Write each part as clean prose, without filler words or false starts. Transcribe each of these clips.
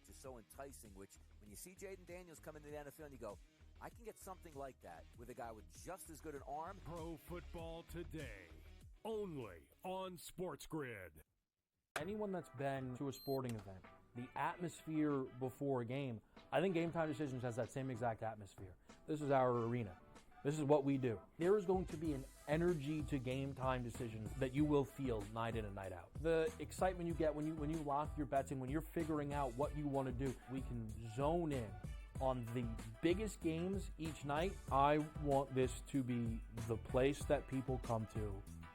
which is so enticing, which when you see Jaden Daniels come into the NFL and you go, I can get something like that with a guy with just as good an arm. Pro Football Today, only on SportsGrid. Anyone that's been to a sporting event, the atmosphere before a game, I think Game Time Decisions has that same exact atmosphere. This is our arena. This is what we do. There is going to be an energy to Game Time Decisions that you will feel night in and night out. The excitement you get when you lock your bets in, when you're figuring out what you want to do, we can zone in on the biggest games each night. I want this to be the place that people come to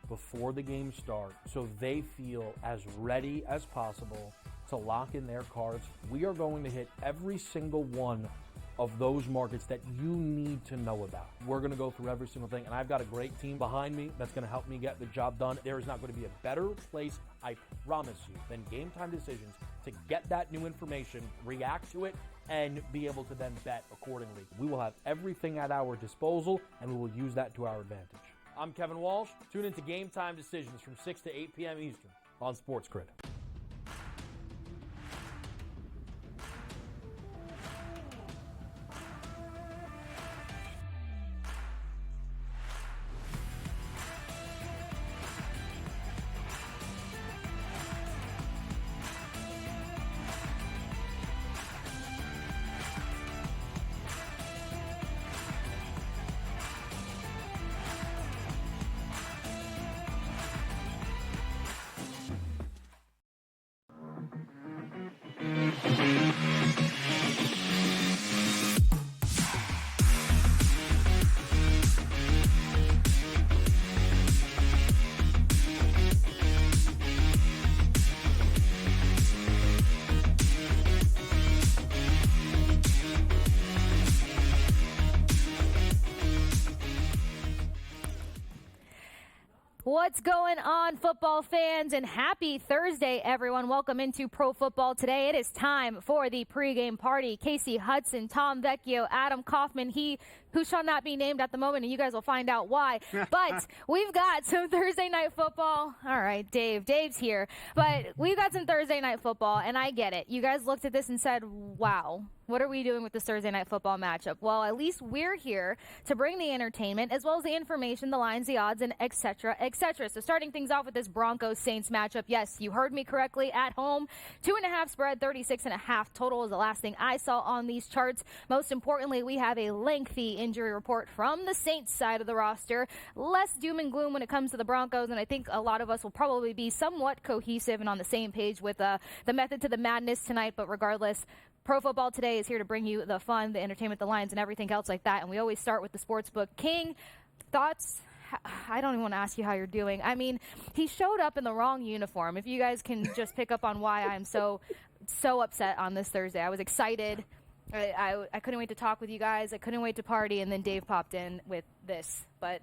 before the games start so they feel as ready as possible to lock in their cards. We are going to hit every single one of those markets that you need to know about. We're going to go through every single thing, and I've got a great team behind me that's going to help me get the job done. There is not going to be a better place, I promise you, than Game Time Decisions to get that new information, react to it, and be able to then bet accordingly. We will have everything at our disposal, and we will use that to our advantage. I'm Kevin Walsh. Tune into Game Time Decisions from 6 to 8 p.m. Eastern on SportsGrid. What's going on, football fans? And happy Thursday, everyone. Welcome into Pro Football Today. It is time for the pregame party. Kasey Hudson, Tom Vecchio, Adam Kaufman, he who shall not be named at the moment, and you guys will find out why. But we've got some Thursday night football. All right, Dave's here. But we've got some Thursday night football, and I get it. You guys looked at this and said, wow, what are we doing with this Thursday night football matchup? Well, at least we're here to bring the entertainment as well as the information, the lines, the odds, and et cetera, et cetera. So starting things off with this Broncos-Saints matchup, yes, you heard me correctly, at home, 2.5 spread, 36.5 total is the last thing I saw on these charts. Most importantly, we have a lengthy injury report from the Saints side of the roster. Less doom and gloom when it comes to the Broncos, and I think a lot of us will probably be somewhat cohesive and on the same page with the method to the madness tonight. But regardless, Pro Football Today is here to bring you the fun, the entertainment, the lines, and everything else like that. And we always start with the Sportsbook King. Thoughts? I don't even want to ask you how you're doing. I mean, he showed up in the wrong uniform. If you guys can just pick up on why I'm so upset on this Thursday. I was excited. I couldn't wait to talk with you guys. I couldn't wait to party, and then Dave popped in with this. But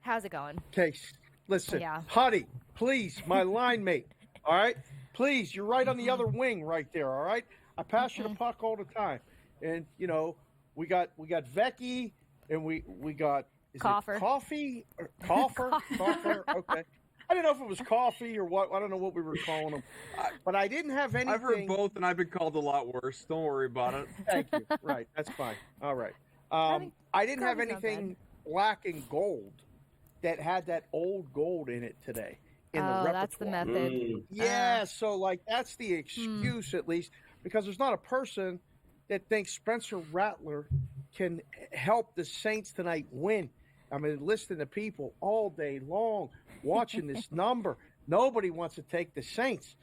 how's it going? Case, listen, Huddy, please, my line mate, all right? Please, you're right on the other wing right there, all right? I pass you the puck all the time. And, you know, we got Vecchio, and we got Coffer. Coffee? Or Coffer? Coffer? Okay. I didn't know if it was coffee or what. I don't know what we were calling them. But I didn't have anything. I've heard both, and I've been called a lot worse. Don't worry about it. Thank you. Right. That's fine. All right. I didn't have anything black and gold that had that old gold in it today in the repertoire. That's the method. Yeah, so, like, that's the excuse at least, because there's not a person that thinks Spencer Rattler can help the Saints tonight win. I mean, listening to people all day long, watching this number. Nobody wants to take the Saints.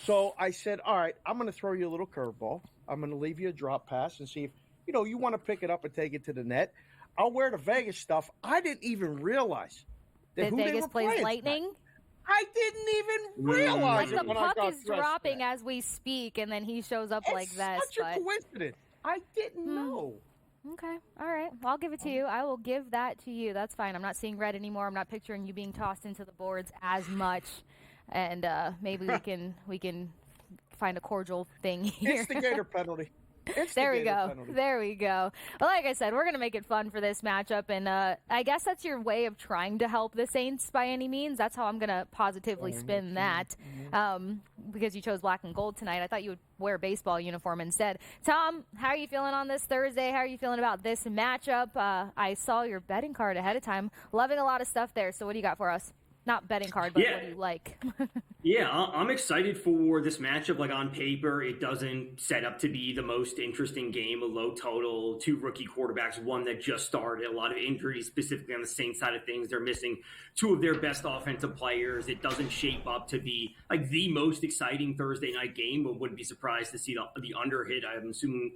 So I said, all right, I'm going to throw you a little curveball. I'm going to leave you a drop pass and see if, you want to pick it up and take it to the net. I'll wear the Vegas stuff. I didn't even realize that Vegas plays Lightning. Tonight. I didn't even realize the puck is dropping as we speak, and then he shows up like this. It's such a coincidence. I didn't know. Okay. All right. Well, I'll give it to you. I will give that to you. That's fine. I'm not seeing red anymore. I'm not picturing you being tossed into the boards as much. And maybe we can find a cordial thing here. Instigator penalty. There we go. penalty. There we go. Well, like I said, we're going to make it fun for this matchup, and I guess that's your way of trying to help the Saints by any means. That's how I'm going to positively spin that, because you chose black and gold tonight. I thought you would wear a baseball uniform instead. Tom, how are you feeling on this Thursday? How are you feeling about this matchup? I saw your betting card ahead of time. Loving a lot of stuff there. So what do you got for us? Not betting card, but what do you like? Yeah, I'm excited for this matchup. Like, on paper, it doesn't set up to be the most interesting game. A low total, two rookie quarterbacks, one that just started, a lot of injuries, specifically on the Saints side of things. They're missing two of their best offensive players. It doesn't shape up to be like the most exciting Thursday night game, but wouldn't be surprised to see the under hit. I'm assuming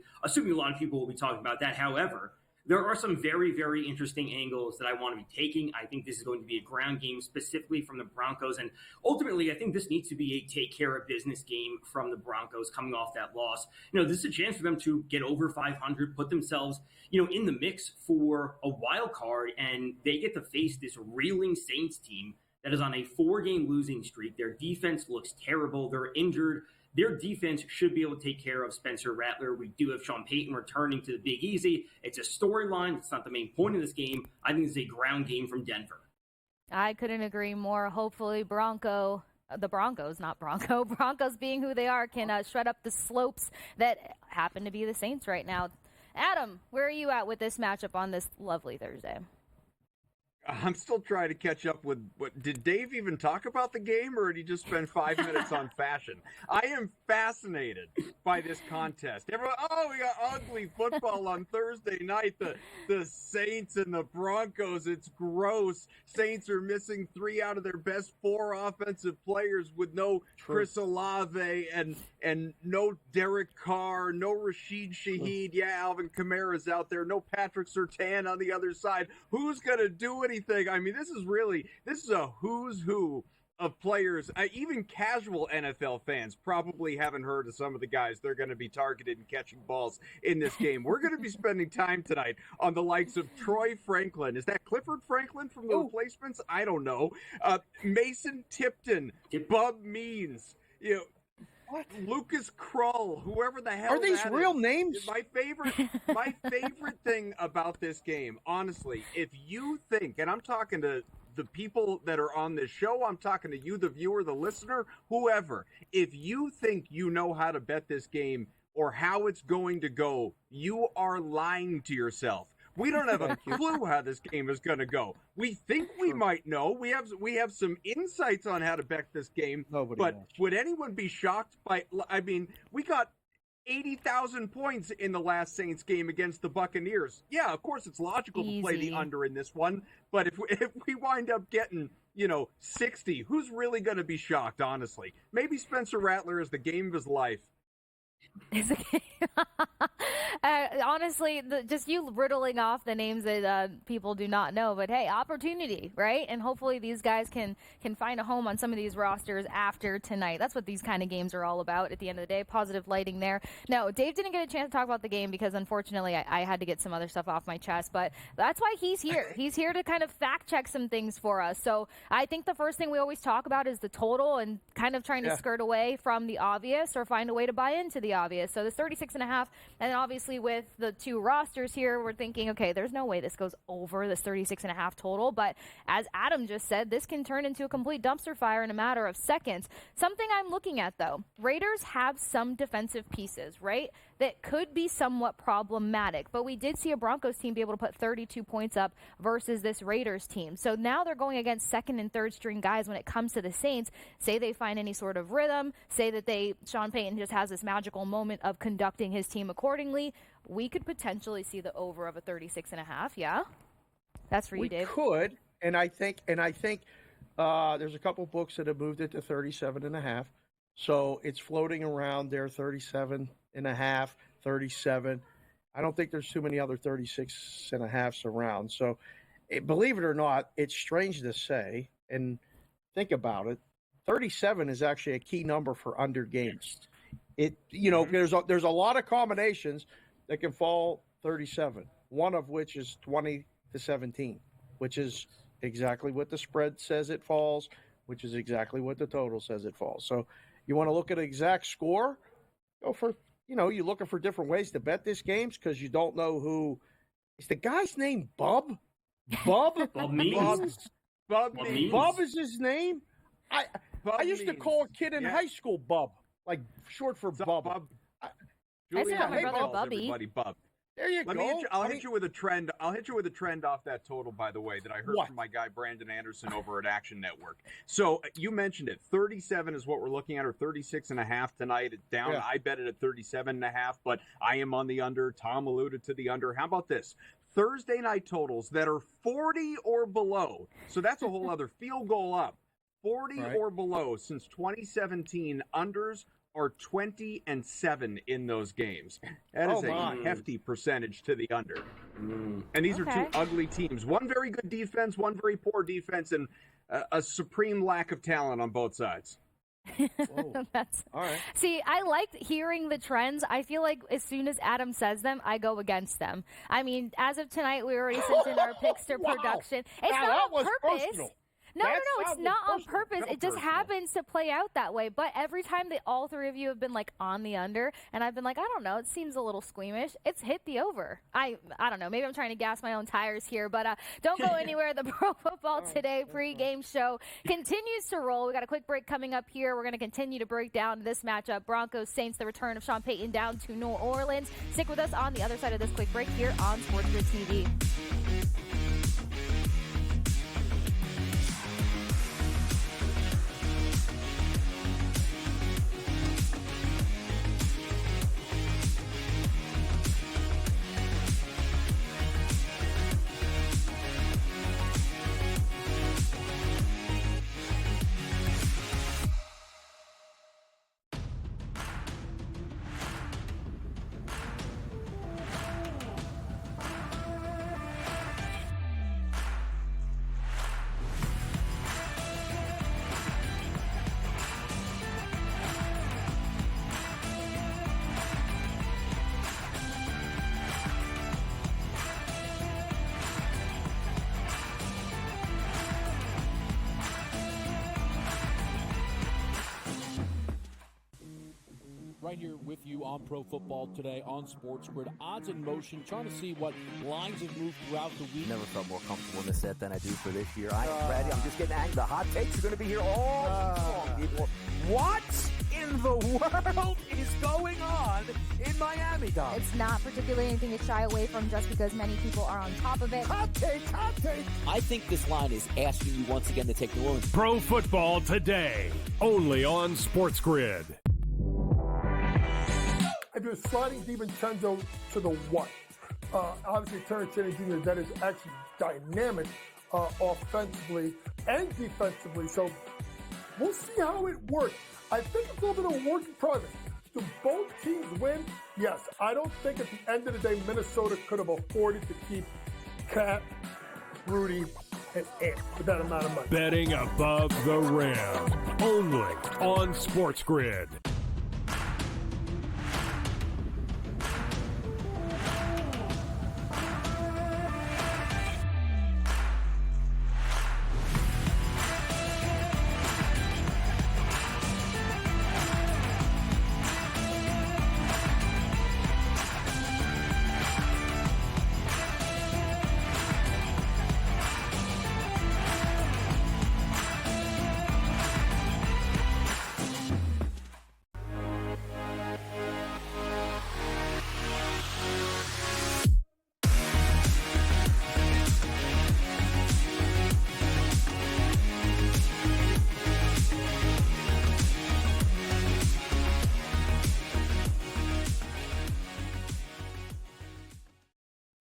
a lot of people will be talking about that. However, there are some very, very interesting angles that I want to be taking. I think this is going to be a ground game specifically from the Broncos. And ultimately, I think this needs to be a take care of business game from the Broncos coming off that loss. This is a chance for them to get over 500, put themselves, in the mix for a wild card. And they get to face this reeling Saints team that is on a 4-game losing streak. Their defense looks terrible. They're injured. Their defense should be able to take care of Spencer Rattler. We do have Sean Payton returning to the Big Easy. It's a storyline. It's not the main point of this game. I think it's a ground game from Denver. I couldn't agree more. Hopefully Broncos being who they are, can shred up the slopes that happen to be the Saints right now. Adam, where are you at with this matchup on this lovely Thursday? I'm still trying to catch up with did Dave even talk about the game, or did he just spend 5 minutes on fashion? I am fascinated by this contest. Everyone, we got ugly football on Thursday night. The Saints and the Broncos, it's gross. Saints are missing 3 out of their best 4 offensive players with no Chris Olave and no Derek Carr, no Rashid Shaheed. Yeah, Alvin Kamara's out there. No Patrick Surtain on the other side. Who's going to do anything? I mean, this is a who's who of players. Even casual NFL fans probably haven't heard of some of the guys they're going to be targeted and catching balls in this game. We're going to be spending time tonight on the likes of Troy Franklin. Is that Clifford Franklin from the Replacements? I don't know. Mason Tipton, Bub Means, what? Lucas Krull, whoever the hell are these real names? My favorite thing about this game, honestly, if you think, and I'm talking to the people that are on this show, I'm talking to you, the viewer, the listener, whoever, if you think you know how to bet this game or how it's going to go, you are lying to yourself. We don't have a clue how this game is going to go. We think we might know. We have some insights on how to bet this game. But would anyone be shocked by? I mean, we got 80,000 points in the last Saints game against the Buccaneers. Yeah, of course it's logical to play the under in this one. But if we wind up getting 60, who's really going to be shocked? Honestly, maybe Spencer Rattler is the game of his life. Honestly, just you riddling off the names that people do not know, but hey, opportunity, right? And hopefully these guys can find a home on some of these rosters after tonight. That's what these kind of games are all about at the end of the day. Positive lighting there. No, Dave didn't get a chance to talk about the game because unfortunately I had to get some other stuff off my chest, but that's why he's here. He's here to kind of fact check some things for us. So I think the first thing we always talk about is the total and kind of trying to skirt away from the obvious or find a way to buy into the obvious. So this 36.5, and obviously with the 2 rosters here, we're thinking, okay, there's no way this goes over this 36.5 total. But as Adam just said, this can turn into a complete dumpster fire in a matter of seconds. Something I'm looking at, though, Raiders have some defensive pieces, right, that could be somewhat problematic. But we did see a Broncos team be able to put 32 points up versus this Raiders team. So now they're going against second and third string guys when it comes to the Saints. Say they find any sort of rhythm, say that Sean Payton just has this magical moment of conducting his team accordingly, we could potentially see the over of a 36.5. Yeah, that's for you, Dave. We could, and I think there's a couple books that have moved it to 37.5. So it's floating around there, 37.5, 37. I don't think there's too many other 36.5s around. So believe it or not, it's strange to say, and think about it, 37 is actually a key number for under games. There's a lot of combinations that can fall 37, one of which is 20-17, which is exactly what the spread says it falls, which is exactly what the total says it falls. So you want to look at an exact score, go for you're looking for different ways to bet this games because you don't know who. Is the guy's name Bub? Bub? Bob Means. Bub is his name? I used to call a kid in high school Bub, like short for Bub. I used to call my brother Bubby. Everybody Bub. There you go. I'll hit you with a trend. I'll hit you with a trend off that total, by the way, that I heard from my guy Brandon Anderson over at Action Network. So you mentioned it. 37 is what we're looking at, or 36.5 tonight. It's down. Yeah. I bet it at 37.5, but I am on the under. Tom alluded to the under. How about this? Thursday night totals that are 40 or below. So that's a whole other field goal up. 40 or below since 2017. Unders are 20-7 in those games. That is a hefty percentage to the under. And these are two ugly teams. One very good defense, one very poor defense, and a supreme lack of talent on both sides. That's all right. See, I like hearing the trends. I feel like as soon as Adam says them, I go against them. I mean, as of tonight, we already sent in our picks to production. It's not on purpose. Personal. No, it's not on purpose. It just happens to play out that way. But every time that all three of you have been like on the under, and I've been like, I don't know, it seems a little squeamish. It's hit the over. I don't know. Maybe I'm trying to gas my own tires here, but don't go anywhere. The Pro Football Today pregame show continues to roll. We got a quick break coming up here. We're going to continue to break down this matchup: Broncos Saints, the return of Sean Payton down to New Orleans. Stick with us on the other side of this quick break here on SportsGrid TV. Right here with you on Pro Football Today on SportsGrid. Odds in motion, trying to see what lines have moved throughout the week. Never felt more comfortable in this set than I do for this year. I am ready. I'm just getting angry. The hot takes are going to be here all long, people. What in the world is going on in Miami, Dom? It's not particularly anything to shy away from just because many people are on top of it. Hot take, hot take. I think this line is asking you once again to take New Orleans. Pro Football Today, only on SportsGrid. I do a sliding DiVincenzo to the one. Obviously, Terrence Jennings Jr., that is actually dynamic offensively and defensively. So we'll see how it works. I think it's a little bit of a work in progress. Do both teams win? Yes. I don't think at the end of the day, Minnesota could have afforded to keep Cat, Rudy, and Ant for that amount of money. Betting above the rim, only on SportsGrid.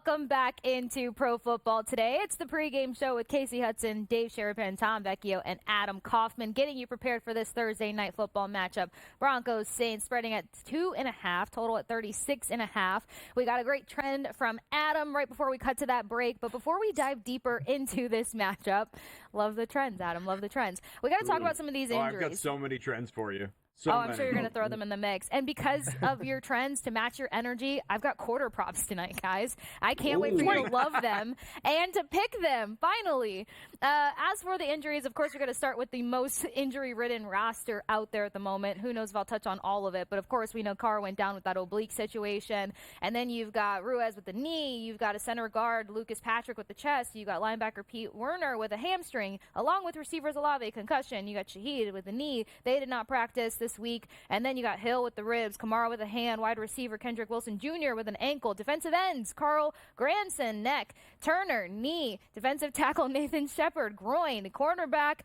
Welcome back into Pro Football Today. It's the pregame show with Kasey Hudson, Dave Sharapan, Tom Vecchio, and Adam Kaufman, getting you prepared for this Thursday night football matchup. Broncos Saints spreading at 2.5, total at 36.5. We got a great trend from Adam right before we cut to that break. But before we dive deeper into this matchup, love the trends, Adam. Love the trends. We got to talk about some of these injuries. I've got so many trends for you. I'm sure you're going to throw them in the mix. And because of your trends, to match your energy, I've got quarter props tonight, guys. I can't wait for you to love them and to pick them, finally. As for the injuries, of course, we're going to start with the most injury-ridden roster out there at the moment. Who knows if I'll touch on all of it. But, of course, we know Carr went down with that oblique situation. And then you've got Ruiz with the knee. You've got a center guard, Lucas Patrick, with the chest. You got linebacker Pete Werner with a hamstring, along with receivers Olave, concussion. You got Shaheed with the knee. They did not practice this week. And then you got Hill with the ribs, Kamara with a hand, wide receiver Kendrick Wilson Jr. with an ankle, defensive ends Carl Granson, neck, Turner, knee, defensive tackle Nathan Shepard, groin, cornerback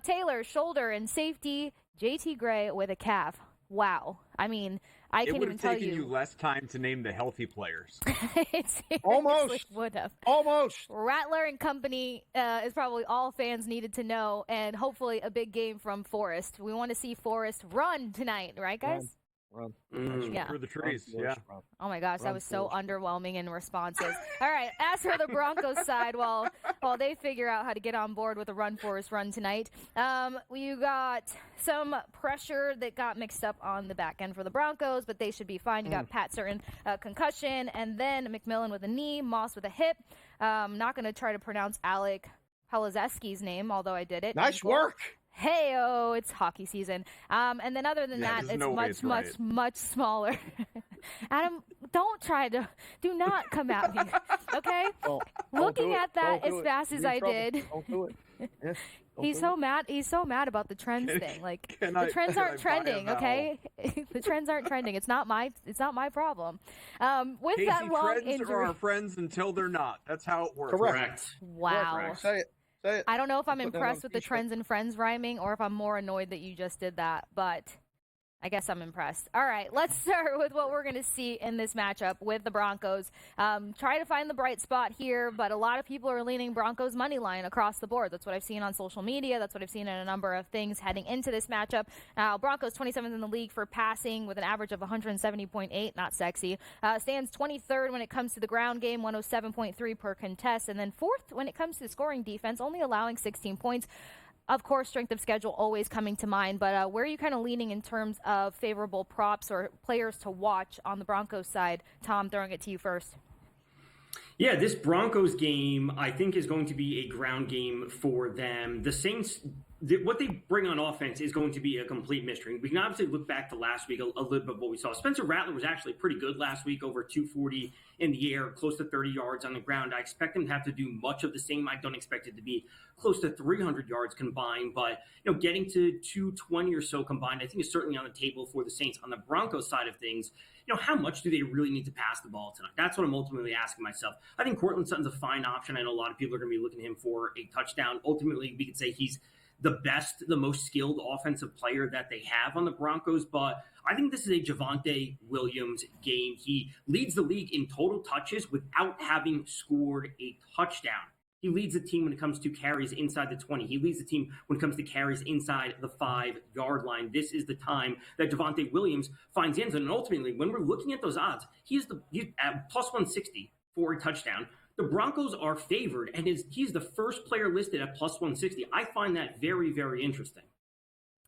Taylor, shoulder, and safety JT Gray with a calf. Wow. I mean, I can't even tell you. It would have taken you less time to name the healthy players. Almost. Would have. Almost. Rattler and company is probably all fans needed to know, and hopefully a big game from Forrest. We want to see Forrest run tonight, right, guys? Run. Yeah. Through the trees, yeah. Oh, my gosh, that was so underwhelming in responses. All right, as for the Broncos side, while they figure out how to get on board with a run Forrest run tonight, you got some pressure that got mixed up on the back end for the Broncos, but they should be fine. You got Pat Certain concussion, and then McMillan with a knee, Moss with a hip. Not going to try to pronounce Alec Halazeski's name, although I did it. Nice work. Hey-oh, it's hockey season. And then other than that, it's much smaller. Adam, do not come at me, okay? Looking at that as fast as I did. Don't do it. Yes. He's so mad about the trends thing. Like, the trends aren't trending, okay? The trends aren't trending. It's not my problem. With Kasey, that long trends injury, are our friends until they're not. That's how it works. Correct. Wow. Correct. Say it. I don't know if I'm impressed with the trends and friends rhyming or if I'm more annoyed that you just did that, but I guess I'm impressed. All right, let's start with what we're going to see in this matchup with the Broncos. Try to find the bright spot here, but a lot of people are leaning Broncos money line across the board. That's what I've seen on social media. That's what I've seen in a number of things heading into this matchup. Now, Broncos 27th in the league for passing with an average of 170.8, not sexy. Stands 23rd when it comes to the ground game, 107.3 per contest, and then fourth when it comes to scoring defense, only allowing 16 points. Of course, strength of schedule always coming to mind, but where are you kind of leaning in terms of favorable props or players to watch on the Broncos side? Tom, throwing it to you first. Yeah, this Broncos game, I think, is going to be a ground game for them. The Saints, what they bring on offense is going to be a complete mystery. We can obviously look back to last week a little bit of what we saw. Spencer Rattler was actually pretty good last week, over 240 in the air, close to 30 yards on the ground. I expect him to have to do much of the same. I don't expect it to be close to 300 yards combined, but getting to 220 or so combined, I think is certainly on the table for the Saints. On the Broncos side of things, how much do they really need to pass the ball tonight? That's what I'm ultimately asking myself. I think Courtland Sutton's a fine option. I know a lot of people are going to be looking at him for a touchdown. Ultimately, we could say he's the best, the most skilled offensive player that they have on the Broncos, but I think this is a Javonte Williams game. He leads the league in total touches without having scored a touchdown. He leads the team when it comes to carries inside the 20. He leads the team when it comes to carries inside the 5-yard line. This is the time that Javonte Williams finds the end zone. And ultimately, when we're looking at those odds, he's at plus 160 for a touchdown. The Broncos are favored, and he's the first player listed at plus 160. I find that very, very interesting.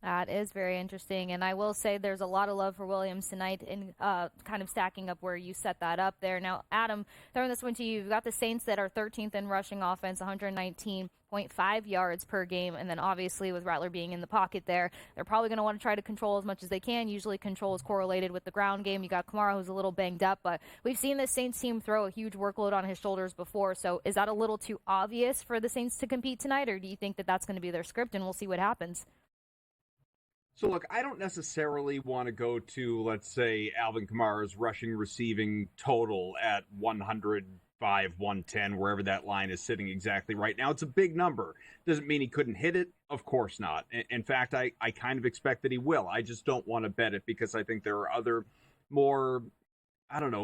That is very interesting, and I will say there's a lot of love for Williams tonight in kind of stacking up where you set that up there. Now, Adam, throwing this one to you, you've got the Saints that are 13th in rushing offense, 119.5 yards per game, and then obviously with Rattler being in the pocket there, they're probably going to want to try to control as much as they can. Usually control is correlated with the ground game. You got Kamara, who's a little banged up, but we've seen this Saints team throw a huge workload on his shoulders before, so is that a little too obvious for the Saints to compete tonight, or do you think that that's going to be their script, and we'll see what happens? So, look, I don't necessarily want to go to, let's say, Alvin Kamara's rushing receiving total at 105, 110, wherever that line is sitting exactly right now. It's a big number. Doesn't mean he couldn't hit it. Of course not. In fact, I kind of expect that he will. I just don't want to bet it because I think there are other more,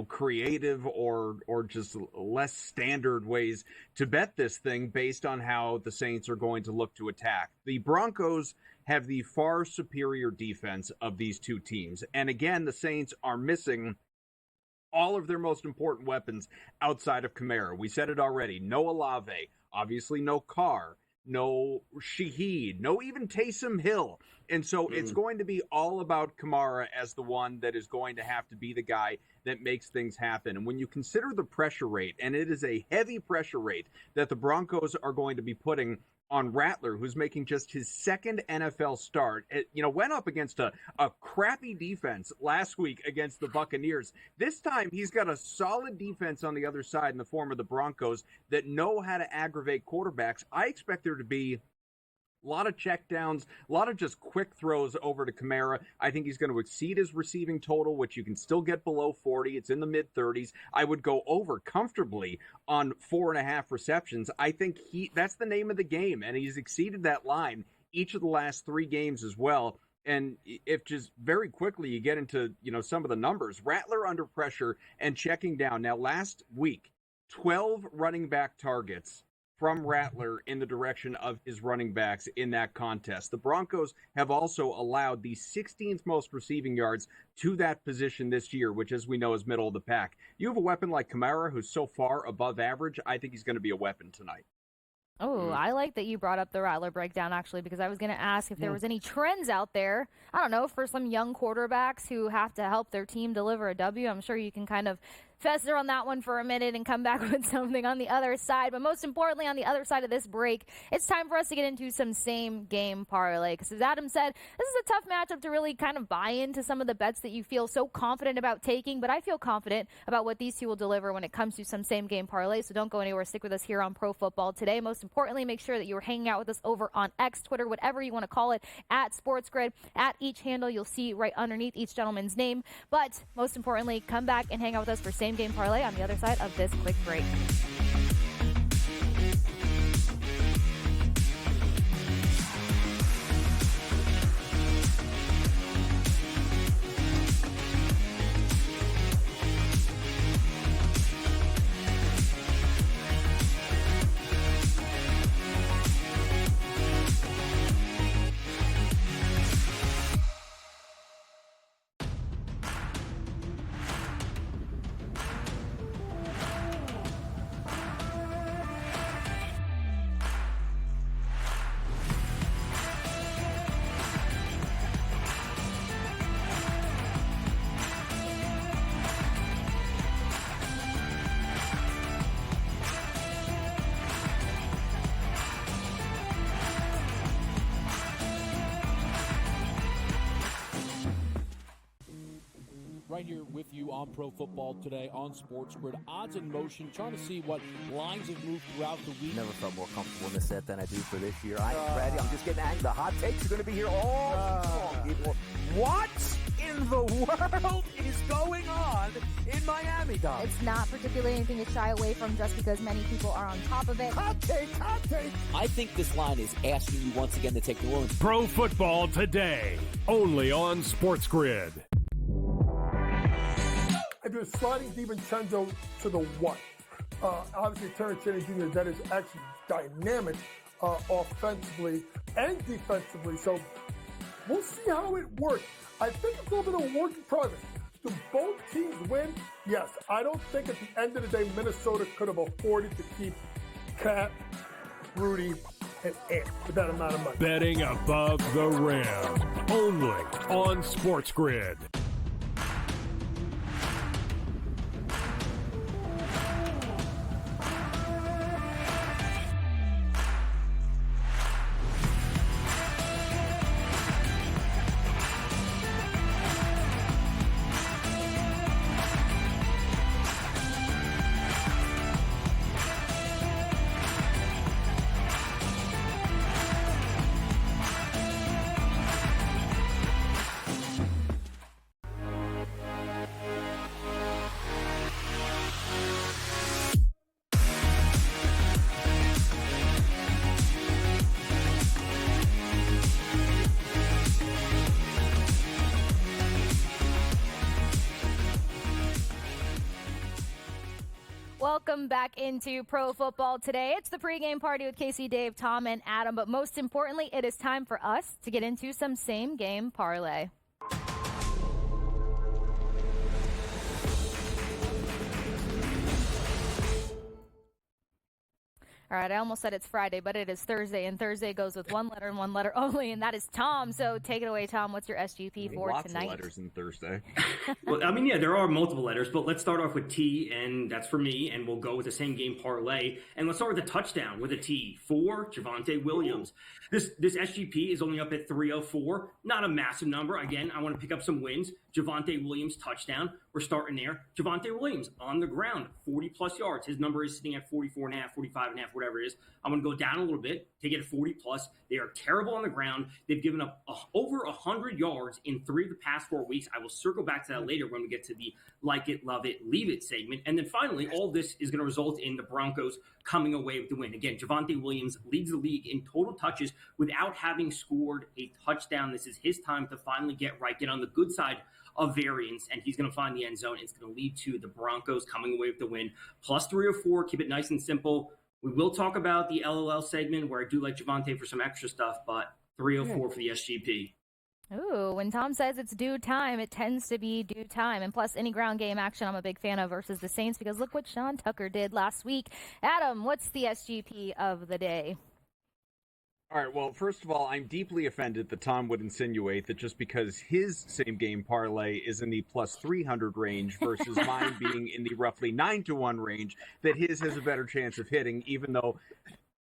creative or just less standard ways to bet this thing based on how the Saints are going to look to attack. The Broncos have the far superior defense of these two teams. And again, the Saints are missing all of their most important weapons outside of Kamara. We said it already. No Olave, obviously no Carr. no Shaheed, no even Taysom Hill. And so it's going to be all about Kamara as the one that is going to have to be the guy that makes things happen. And when you consider the pressure rate, and it is a heavy pressure rate that the Broncos are going to be putting on Rattler, who's making just his second NFL start. It, went up against a crappy defense last week against the Buccaneers. This time, he's got a solid defense on the other side in the form of the Broncos that know how to aggravate quarterbacks. I expect there to be a lot of checkdowns, a lot of just quick throws over to Kamara. I think he's going to exceed his receiving total, which you can still get below 40. It's in the mid-30s. I would go over comfortably on 4.5 receptions. I think that's the name of the game, and he's exceeded that line each of the last 3 games as well. And if just very quickly you get into, some of the numbers, Rattler under pressure and checking down. Now, last week, 12 running back targets from Rattler in the direction of his running backs in that contest. The Broncos have also allowed the 16th most receiving yards to that position this year, which, as we know, is middle of the pack. You have a weapon like Kamara, who's so far above average. I think he's going to be a weapon tonight. Oh, I like that you brought up the Rattler breakdown, actually, because I was going to ask if there was any trends out there, I don't know, for some young quarterbacks who have to help their team deliver a W. I'm sure you can kind of fester on that one for a minute and come back with something on the other side. But most importantly, on the other side of this break, it's time for us to get into some same-game parlay. Because as Adam said, this is a tough matchup to really kind of buy into some of the bets that you feel so confident about taking. But I feel confident about what these two will deliver when it comes to some same-game parlay. So don't go anywhere. Stick with us here on Pro Football Today. Most importantly, make sure that you're hanging out with us over on X, Twitter, whatever you want to call it, at SportsGrid. At each handle, you'll see right underneath each gentleman's name. But most importantly, come back and hang out with us for same-game parlay on the other side of this quick break. Right here with you on Pro Football Today on SportsGrid. Odds in motion, trying to see what lines have moved throughout the week. Never felt more comfortable in this set than I do for this year. Brady, I'm just getting angry. The hot takes are going to be here all long, people. What in the world is going on in Miami, Dom? It's not particularly anything to shy away from just because many people are on top of it. Hot take, hot take. I think this line is asking you once again to take New Orleans. Pro Football Today, only on SportsGrid. I do a sliding DiVincenzo to the one. Obviously, Terrence Henry Jr., that is actually dynamic offensively and defensively. So we'll see how it works. I think it's a little bit of a work in progress. Do both teams win? Yes. I don't think at the end of the day, Minnesota could have afforded to keep Cat, Rudy, and Ant for that amount of money. Betting above the rim, only on SportsGrid. Welcome back into Pro Football Today. It's the pregame party with Kasey, Dave, Tom, and Adam. But most importantly, it is time for us to get into some same-game parlay. All right, I almost said it's Friday, but it is Thursday, and Thursday goes with one letter and one letter only, and that is Tom. So take it away, Tom. What's your SGP for Lots tonight? of letters in Thursday. Well, I mean, yeah, there are multiple letters, but let's start off with T, and that's for me, and we'll go with the same game parlay. And let's start with the touchdown with a T for Javonte Williams. This SGP is only up at 304. Not a massive number. Again, I want to pick up some wins. Javonte Williams touchdown. We're starting there. Javonte Williams on the ground, 40-plus yards. His number is sitting at 44.5, 45.5, whatever it is. I'm going to go down a little bit, take it at 40-plus. They are terrible on the ground. They've given up over 100 yards in 3 of the past 4 weeks. I will circle back to that later when we get to the like it, love it, leave it segment. And then finally, all this is going to result in the Broncos coming away with the win. Again, Javonte Williams leads the league in total touches without having scored a touchdown. This is his time to finally get right, get on the good side of variance, and he's going to find the end zone. It's going to lead to the Broncos coming away with the win. Plus 304, keep it nice and simple. We will talk about the LOL segment where I do like Javonte for some extra stuff, but 304 for the SGP. Ooh, when Tom says it's due time, it tends to be due time. And plus, any ground game action I'm a big fan of versus the Saints, because look what Sean Tucker did last week. Adam, what's the SGP of the day? All right, well, first of all, I'm deeply offended that Tom would insinuate that just because his same-game parlay is in the plus 300 range versus mine being in the roughly 9-1 range, that his has a better chance of hitting, even though,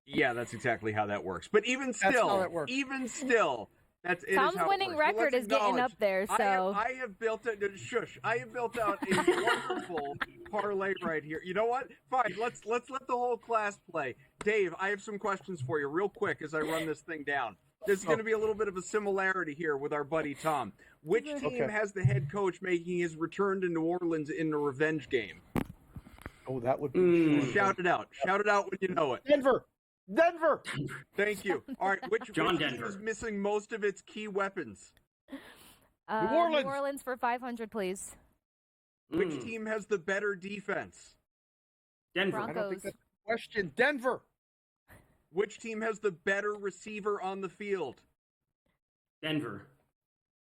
yeah, that's exactly how that works. But even still, that's Tom's winning record is getting up there. So I have built out a wonderful parlay right here. You know what? Fine. Let's let the whole class play. Dave, I have some questions for you real quick as I run this thing down. There's going to be a little bit of a similarity here with our buddy Tom. Which team has the head coach making his return to New Orleans in a revenge game? Oh, that would be Shout it out. Shout it out when you know it. Denver. Thank you. All right, which team is missing most of its key weapons? New Orleans. New Orleans for 500, please. Which team has the better defense? Denver. Broncos. I don't think that's a question. Denver. Which team has the better receiver on the field? Denver.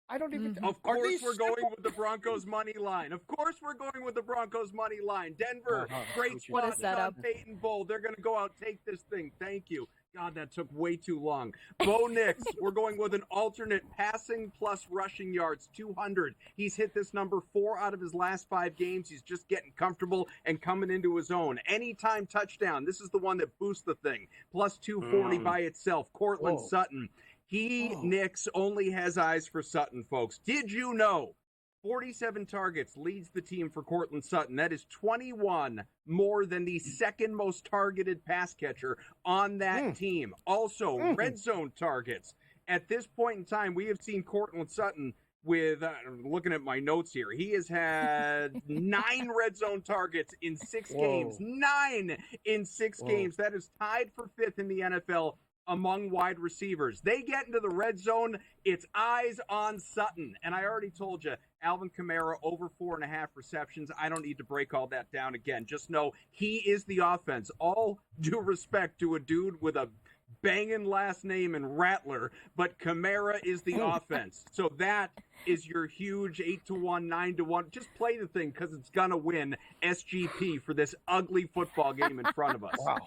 I don't even. Of course, we're going with the Broncos money line. Denver, great spot. Sean Payton Bowl. They're going to go out, take this thing. Thank you. God, that took way too long. Bo Nix, we're going with an alternate passing plus rushing yards, 200. He's hit this number 4 out of his last 5 games. He's just getting comfortable and coming into his own. Anytime touchdown. This is the one that boosts the thing. Plus 240 by itself. Cortland Sutton. Nix only has eyes for Sutton, folks. Did you know 47 targets leads the team for Cortland Sutton? That is 21 more than the second most targeted pass catcher on that team. Also, red zone targets. At this point in time, we have seen Cortland Sutton with, looking at my notes here, he has had 9 red zone targets in 6 games. 9 in 6 games. That is tied for 5th in the NFL among wide receivers. They get into the red zone, it's eyes on Sutton. And I already told you, Alvin Kamara over 4.5 receptions. I don't need to break all that down again. Just know he is the offense. All due respect to a dude with a banging last name and Rattler, but Kamara is the offense. So that is your huge 8-1, 9-1. Just play the thing because it's going to win SGP for this ugly football game in front of us. Wow.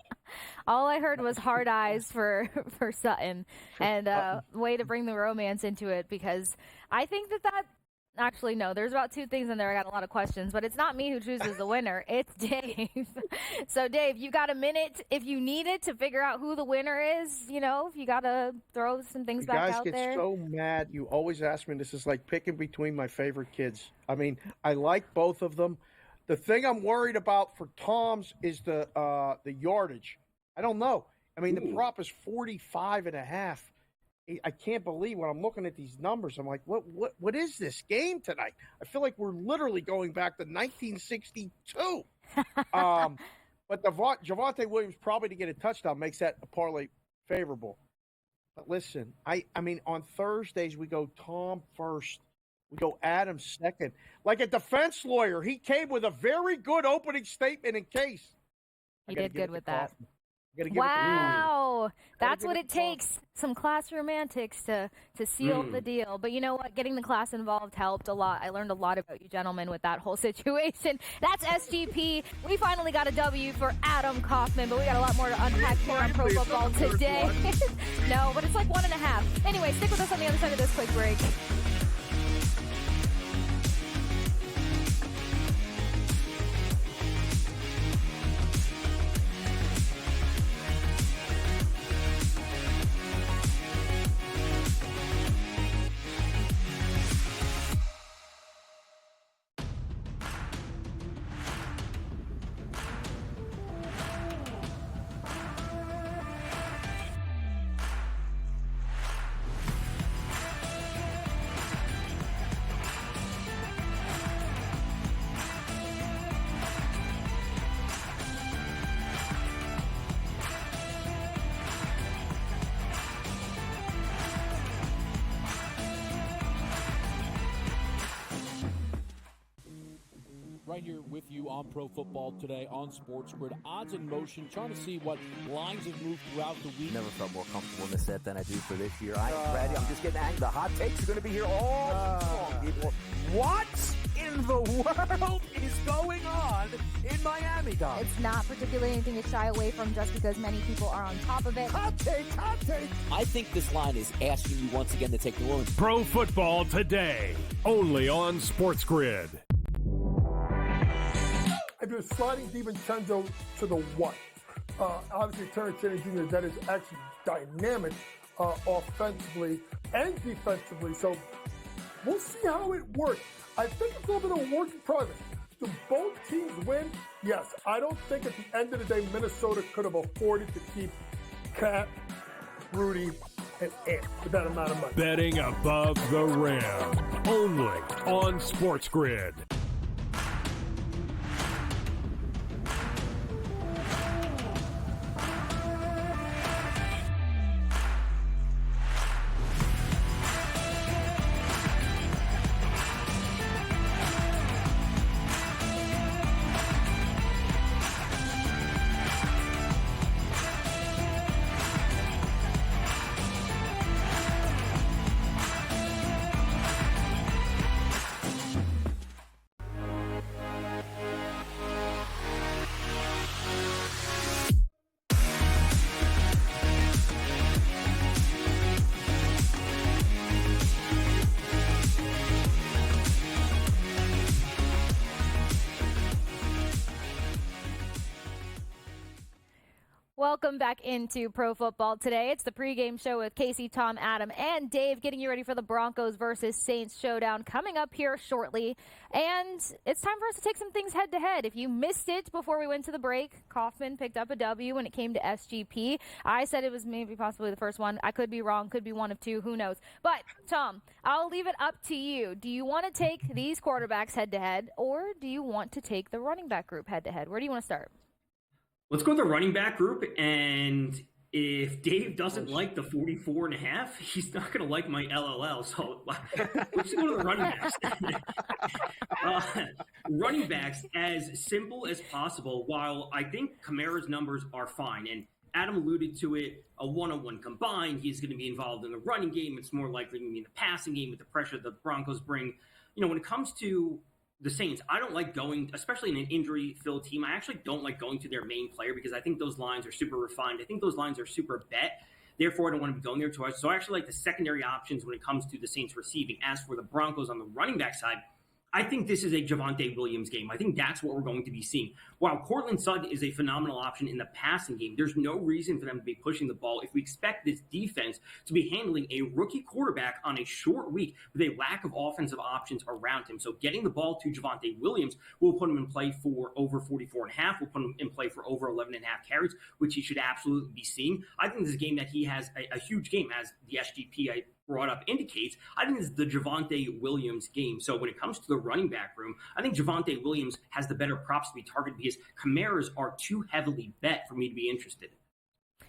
All I heard was hard eyes for Sutton, and way to bring the romance into it, because I think that actually, no, there's about 2 things in there. I got a lot of questions, but it's not me who chooses the winner. It's Dave. So, Dave, you got a minute if you need it to figure out who the winner is. You know, if you got to throw some things back out there. You guys get so mad. You always ask me. This is like picking between my favorite kids. I mean, I like both of them. The thing I'm worried about for Tom's is the yardage. I don't know. I mean, the prop is 45.5. I can't believe when I'm looking at these numbers. I'm like, what is this game tonight? I feel like we're literally going back to 1962. But Javonte Williams probably to get a touchdown makes that a parlay favorable. But listen, I mean, on Thursdays we go Tom first. We go Adam second. Like a defense lawyer, he came with a very good opening statement in case. He did good with that. Wow, that's what it takes. Some classroom antics to seal the deal. But you know what? Getting the class involved helped a lot. I learned a lot about you gentlemen with that whole situation. That's SGP. We finally got a W for Adam Kaufman, but we got a lot more to unpack here on Pro Football today. No, but it's like 1.5. Anyway, stick with us on the other side of this quick break. Right here with you on Pro Football Today on SportsGrid. Odds in motion, trying to see what lines have moved throughout the week. Never felt more comfortable in the set than I do for this year. Brady, I'm just getting angry. The hot takes are going to be here all long, people. What in the world is going on in Miami, Dom? It's not particularly anything to shy away from just because many people are on top of it. Hot take. I think this line is asking you once again to take New Orleans. Pro Football Today, only on SportsGrid. If you're sliding DiVincenzo to the what? Obviously, Terrence Cheney Jr., that is actually dynamic offensively and defensively. So we'll see how it works. I think it's a little bit of a work in progress. Do both teams win? Yes. I don't think at the end of the day, Minnesota could have afforded to keep Cat, Rudy, and Ant with that amount of money. Betting above the rim, only on SportsGrid. Welcome back into Pro Football Today. It's the pregame show with Kasey, Tom, Adam, and Dave, getting you ready for the Broncos versus Saints showdown coming up here shortly. And it's time for us to take some things head-to-head. If you missed it before we went to the break, Kaufman picked up a W when it came to SGP. I said it was maybe possibly the first one. I could be wrong, could be one of two, who knows. But, Tom, I'll leave it up to you. Do you want to take these quarterbacks head-to-head, or do you want to take the running back group head-to-head? Where do you want to start? Let's go with the running back group, and if Dave doesn't like the 44.5, he's not going to like my LLL, so let's go to the running backs. Running backs, as simple as possible, while I think Kamara's numbers are fine, and Adam alluded to it, a one-on-one combined, he's going to be involved in the running game. It's more likely going to be in the passing game with the pressure the Broncos bring. You know, when it comes to the Saints, I don't like going, especially in an injury-filled team, I actually don't like going to their main player because I think those lines are super refined. I think those lines are super bet. Therefore, I don't want to be going there twice. So I actually like the secondary options when it comes to the Saints receiving. As for the Broncos on the running back side, I think this is a Javonte Williams game. I think that's what we're going to be seeing. While Cortland Sutton is a phenomenal option in the passing game, there's no reason for them to be pushing the ball if we expect this defense to be handling a rookie quarterback on a short week with a lack of offensive options around him. So getting the ball to Javonte Williams will put him in play for over 44.5. We'll put him in play for over 11.5 carries, which he should absolutely be seeing. I think this is a game that he has a huge game, as the SGP I brought up indicates. I think this is the Javonte Williams game. So when it comes to the running back room, I think Javonte Williams has the better props to be targeted because Kamara's are too heavily bet for me to be interested.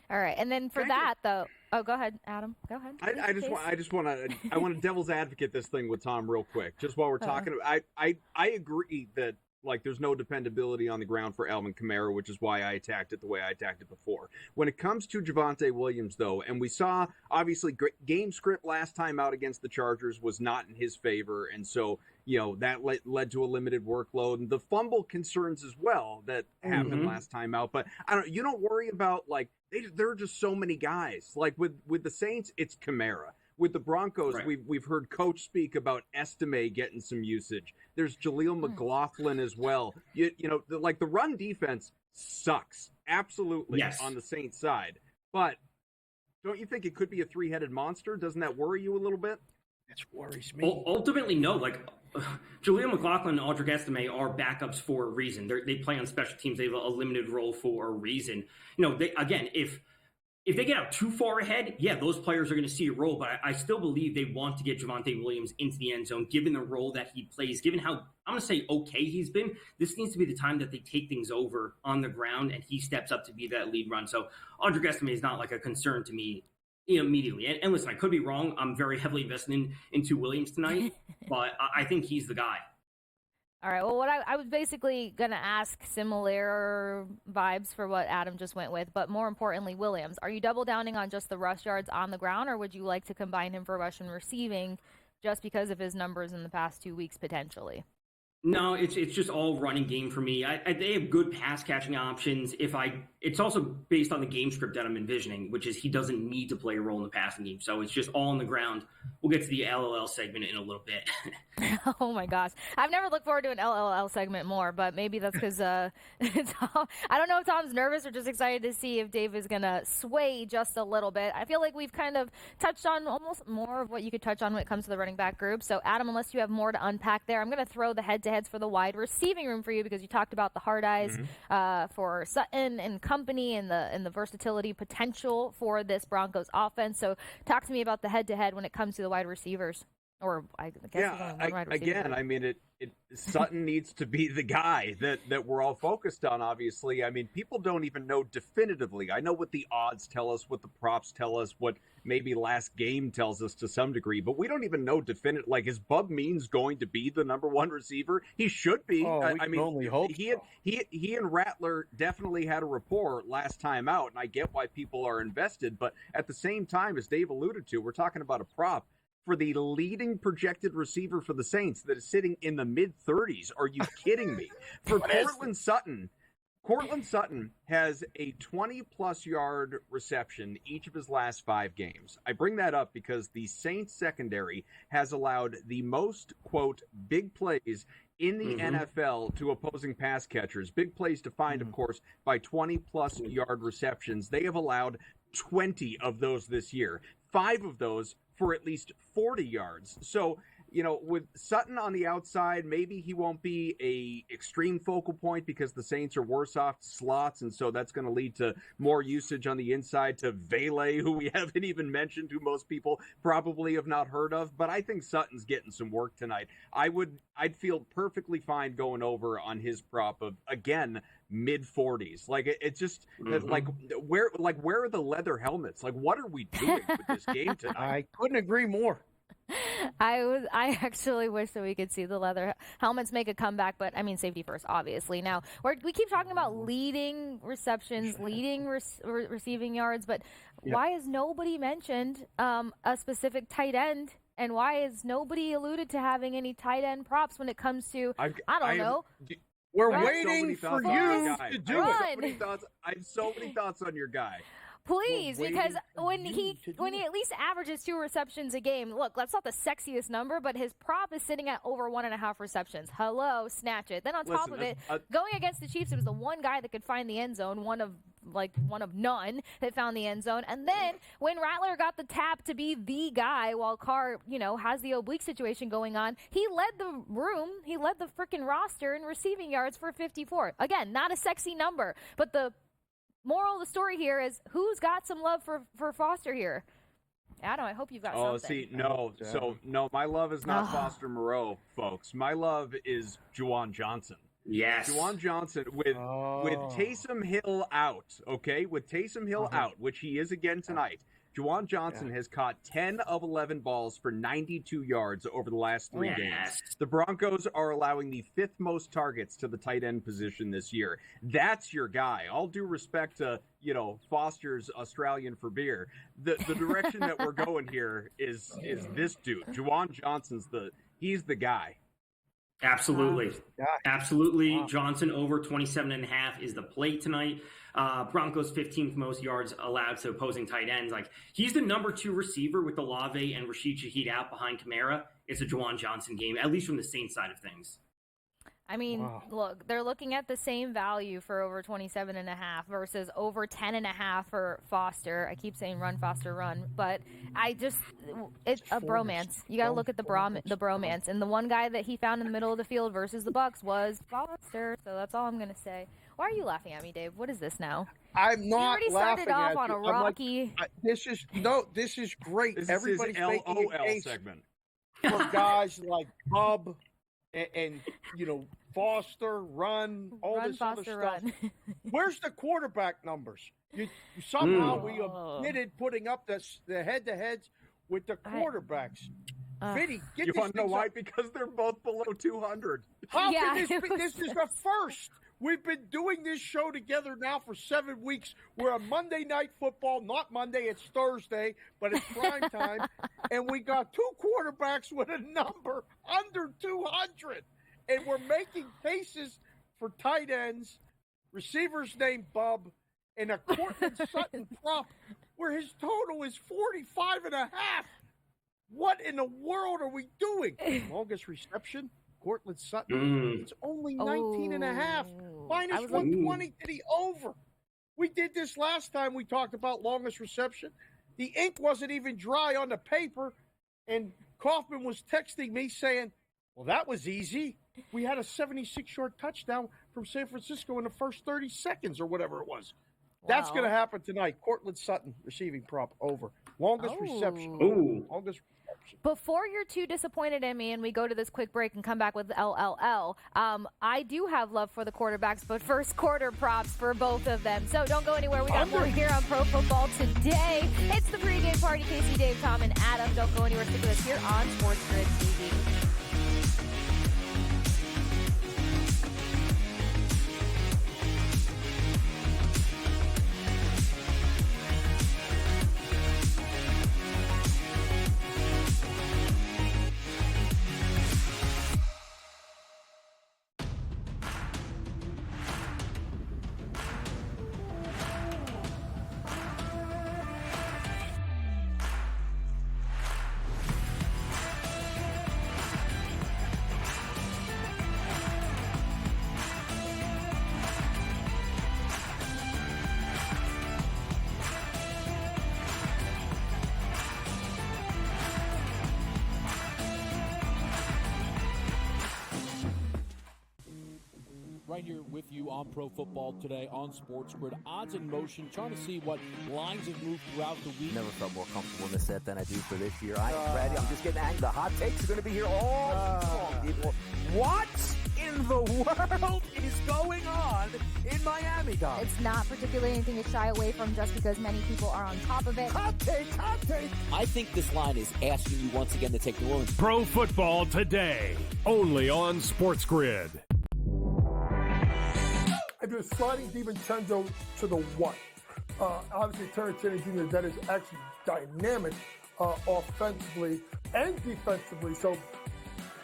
All right, and then for that though, oh, go ahead, Adam. Go ahead. I want to devil's advocate this thing with Tom real quick, just while we're talking. I agree that Like, there's no dependability on the ground for Alvin Kamara, which is why I attacked it the way I attacked it before. When it comes to Javonte Williams, though, and we saw, obviously, game script last time out against the Chargers was not in his favor, and so, that led to a limited workload. And the fumble concerns as well that happened last time out. But you don't worry about, like, there are just so many guys. Like, with the Saints, it's Kamara. With the Broncos, right. we've heard Coach speak about Estime getting some usage. There's Jaleel McLaughlin as well. The run defense sucks absolutely on the Saints side. But don't you think it could be a three-headed monster? Doesn't that worry you a little bit? That worries me. Ultimately, no. Like, Jaleel McLaughlin and Audric Estime are backups for a reason. They play on special teams. They have a limited role for a reason. If they get out too far ahead, those players are going to see a role, but I still believe they want to get Javonte Williams into the end zone, given the role that he plays, given how, I'm going to say, okay he's been. This needs to be the time that they take things over on the ground, and he steps up to be that lead run. So Audric Estime is not like a concern to me immediately. And listen, I could be wrong. I'm very heavily invested into Williams tonight, but I think he's the guy. All right. Well, what I was basically going to ask similar vibes for what Adam just went with, but more importantly, Williams. Are you double downing on just the rush yards on the ground, or would you like to combine him for rush and receiving just because of his numbers in the past 2 weeks potentially? No, it's just all running game for me. They have good pass catching options. It's also based on the game script that I'm envisioning, which is he doesn't need to play a role in the passing game. So it's just all on the ground. We'll get to the LOL segment in a little bit. Oh my gosh, I've never looked forward to an LOL segment more, but maybe that's because I don't know if Tom's nervous or just excited to see if Dave is gonna sway just a little bit. I feel like we've kind of touched on almost more of what you could touch on when it comes to the running back group. So Adam, unless you have more to unpack there, I'm gonna throw the heads for the wide receiving room for you because you talked about the hard eyes for Sutton and company and the versatility potential for this Broncos offense. So talk to me about the head-to-head when it comes to the wide receivers. Or I guess there's only one wide receiver. Again, I mean, Sutton needs to be the guy that we're all focused on, obviously. I mean, people don't even know definitively. I know what the odds tell us, what the props tell us, what maybe last game tells us to some degree, but we don't even know definitive. Like, is Bub Means going to be the number one receiver? He should be. I mean, only hope he and Rattler definitely had a rapport last time out, and I get why people are invested, but at the same time, as Dave alluded to, we're talking about a prop for the leading projected receiver for the Saints that is sitting in the mid-30s. Are you kidding me? For Courtland Sutton has a 20-plus yard reception each of his last 5 games. I bring that up because the Saints secondary has allowed the most, quote, big plays in the NFL to opposing pass catchers. Big plays defined, of course, by 20-plus yard receptions. They have allowed 20 of those this year. 5 of those for at least 40 yards. So, with Sutton on the outside, maybe he won't be a extreme focal point because the Saints are worse off slots, and so that's going to lead to more usage on the inside to Vele, who we haven't even mentioned, who most people probably have not heard of. But I think Sutton's getting some work tonight. I'd feel perfectly fine going over on his prop of, again, mid-40s. Like, it's just where are the leather helmets? Like, what are we doing with this game tonight? I couldn't agree more. I actually wish that we could see the leather helmets make a comeback, but I mean, safety first, obviously. Now, we keep talking about leading receptions, leading receiving yards, but why has nobody mentioned a specific tight end? And why has nobody alluded to having any tight end props when it comes to, I don't know. We're waiting for you to do it. I have so many thoughts on your guy. Please, because when he at least averages 2 receptions a game, look, that's not the sexiest number, but his prop is sitting at over 1.5 receptions. Hello, snatch it. Then on top of it, going against the Chiefs, it was the one guy that could find the end zone, one of none that found the end zone. And then when Rattler got the tap to be the guy while Carr, has the oblique situation going on, he led the room, he led the freaking roster in receiving yards for 54. Again, not a sexy number, but the moral of the story here is who's got some love for Foster here? Adam, I hope you've got something. No, my love is not Foster Moreau, folks. My love is Juwan Johnson. Yes. Juwan Johnson with Taysom Hill out, okay? With Taysom Hill out, which he is again tonight. Juwan Johnson has caught 10 of 11 balls for 92 yards over the last 3 games. The Broncos are allowing the 5th most targets to the tight end position this year. That's your guy. All due respect to, Foster's Australian for beer. The direction that we're going here is this dude. Juwan Johnson's he's the guy. Absolutely. Absolutely. Wow. Johnson over 27.5 is the play tonight. Broncos 15th most yards allowed to opposing tight ends. Like, he's the number 2 receiver with Olave and Rashid Shaheed out behind Kamara. It's a Juwan Johnson game, at least from the Saints side of things. I mean, look, they're looking at the same value for over 27.5 versus over 10.5 for Foster. I keep saying run, Foster, run, but it's a bromance. You got to look at the bromance. And the one guy that he found in the middle of the field versus the Bucs was Foster. So that's all I'm going to say. Why are you laughing at me, Dave? What is this now? I'm not laughing at you. You already started off on a rocky. This is great. This Everybody's is his making LOL a case segment for guys like Bub and Foster, run, all run, this Foster, other stuff. run. Where's the quarterback numbers? Somehow we omitted putting up the head-to-heads with the quarterbacks. Vinny, get you these want to know why? up. Because they're both below 200. How can this be? This is the first. We've been doing this show together now for 7 weeks. We're on Monday Night Football. Not Monday, it's Thursday, but it's prime time. And we got 2 quarterbacks with a number under 200. And we're making cases for tight ends, receivers named Bub, and a Cortland Sutton prop where his total is 45.5. What in the world are we doing? Longest reception? Cortland Sutton, it's only 19.5. Minus 120 to the over. We did this last time we talked about longest reception. The ink wasn't even dry on the paper, and Kaufman was texting me saying, well, that was easy. We had a 76-yard touchdown from San Francisco in the first 30 seconds or whatever it was. Wow. That's going to happen tonight. Cortland Sutton, receiving prop, over. Longest reception. Longest reception. Before you're too disappointed in me and we go to this quick break and come back with LLL, I do have love for the quarterbacks, but first quarter props for both of them. So don't go anywhere. We got more here on Pro Football Today. It's the pregame party. Kasey, Dave, Tom, and Adam. Don't go anywhere. Stick with us here on SportsGrid TV. Right here with you on Pro Football Today on SportsGrid. Odds in motion, trying to see what lines have moved throughout the week. Never felt more comfortable in this set than I do for this year. Brady, I'm just getting angry. The hot takes are going to be here all long, people. What in the world is going on in Miami, Dom? It's not particularly anything to shy away from just because many people are on top of it. Hot take. I think this line is asking you once again to take New Orleans. Pro Football Today, only on SportsGrid. If you're sliding DiVincenzo to the what? Obviously, Terrence Cheney Jr., that is actually dynamic offensively and defensively. So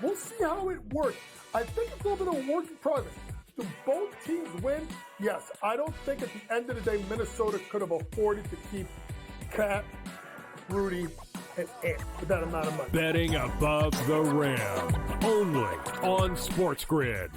we'll see how it works. I think it's a little bit of a work in progress. Do both teams win? Yes. I don't think at the end of the day, Minnesota could have afforded to keep Cat, Rudy, and Ant with that amount of money. Betting above the rim, only on SportsGrid.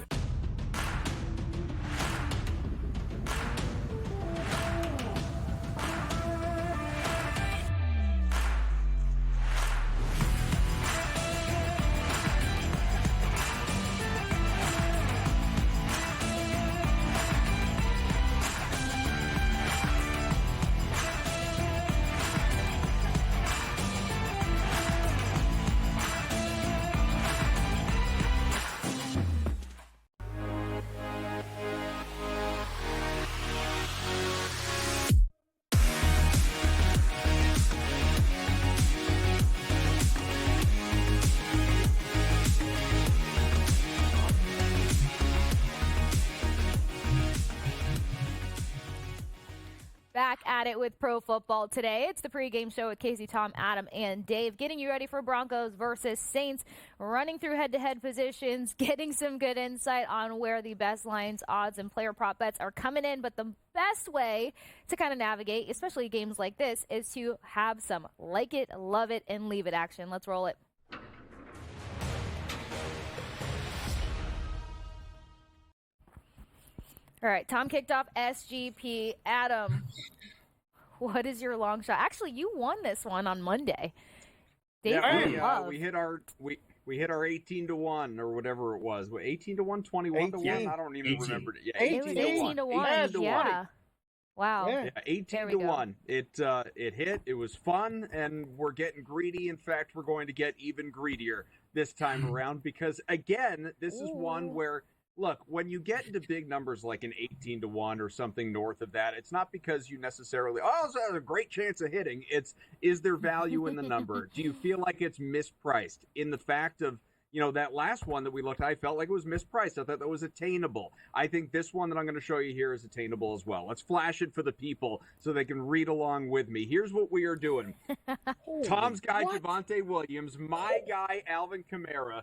Back at it with Pro Football Today. It's the pregame show with Kasey, Tom, Adam, and Dave, getting you ready for Broncos versus Saints, running through head-to-head positions, getting some good insight on where the best lines, odds, and player prop bets are coming in. But the best way to kind of navigate, especially games like this, is to have some like it, love it, and leave it action. Let's roll it. All right, Tom kicked off SGP. Adam, what is your long shot? Actually, you won this one on Monday. Dave, we hit our 18-1 or whatever it was. 18-1, 21-1. I don't even remember it. Yeah, 18-1. Yeah. Wow. Yeah, 18-1. It hit. It was fun, and we're getting greedy. In fact, we're going to get even greedier this time around because again, this is one where. Look, when you get into big numbers like an 18-1 or something north of that, it's not because you necessarily, it's a great chance of hitting. It's, is there value in the number? Do you feel like it's mispriced in the fact of, that last one that we looked at, I felt like it was mispriced. I thought that was attainable. I think this one that I'm going to show you here is attainable as well. Let's flash it for the people so they can read along with me. Here's what we are doing. Tom's guy, Javonte Williams, my guy, Alvin Kamara,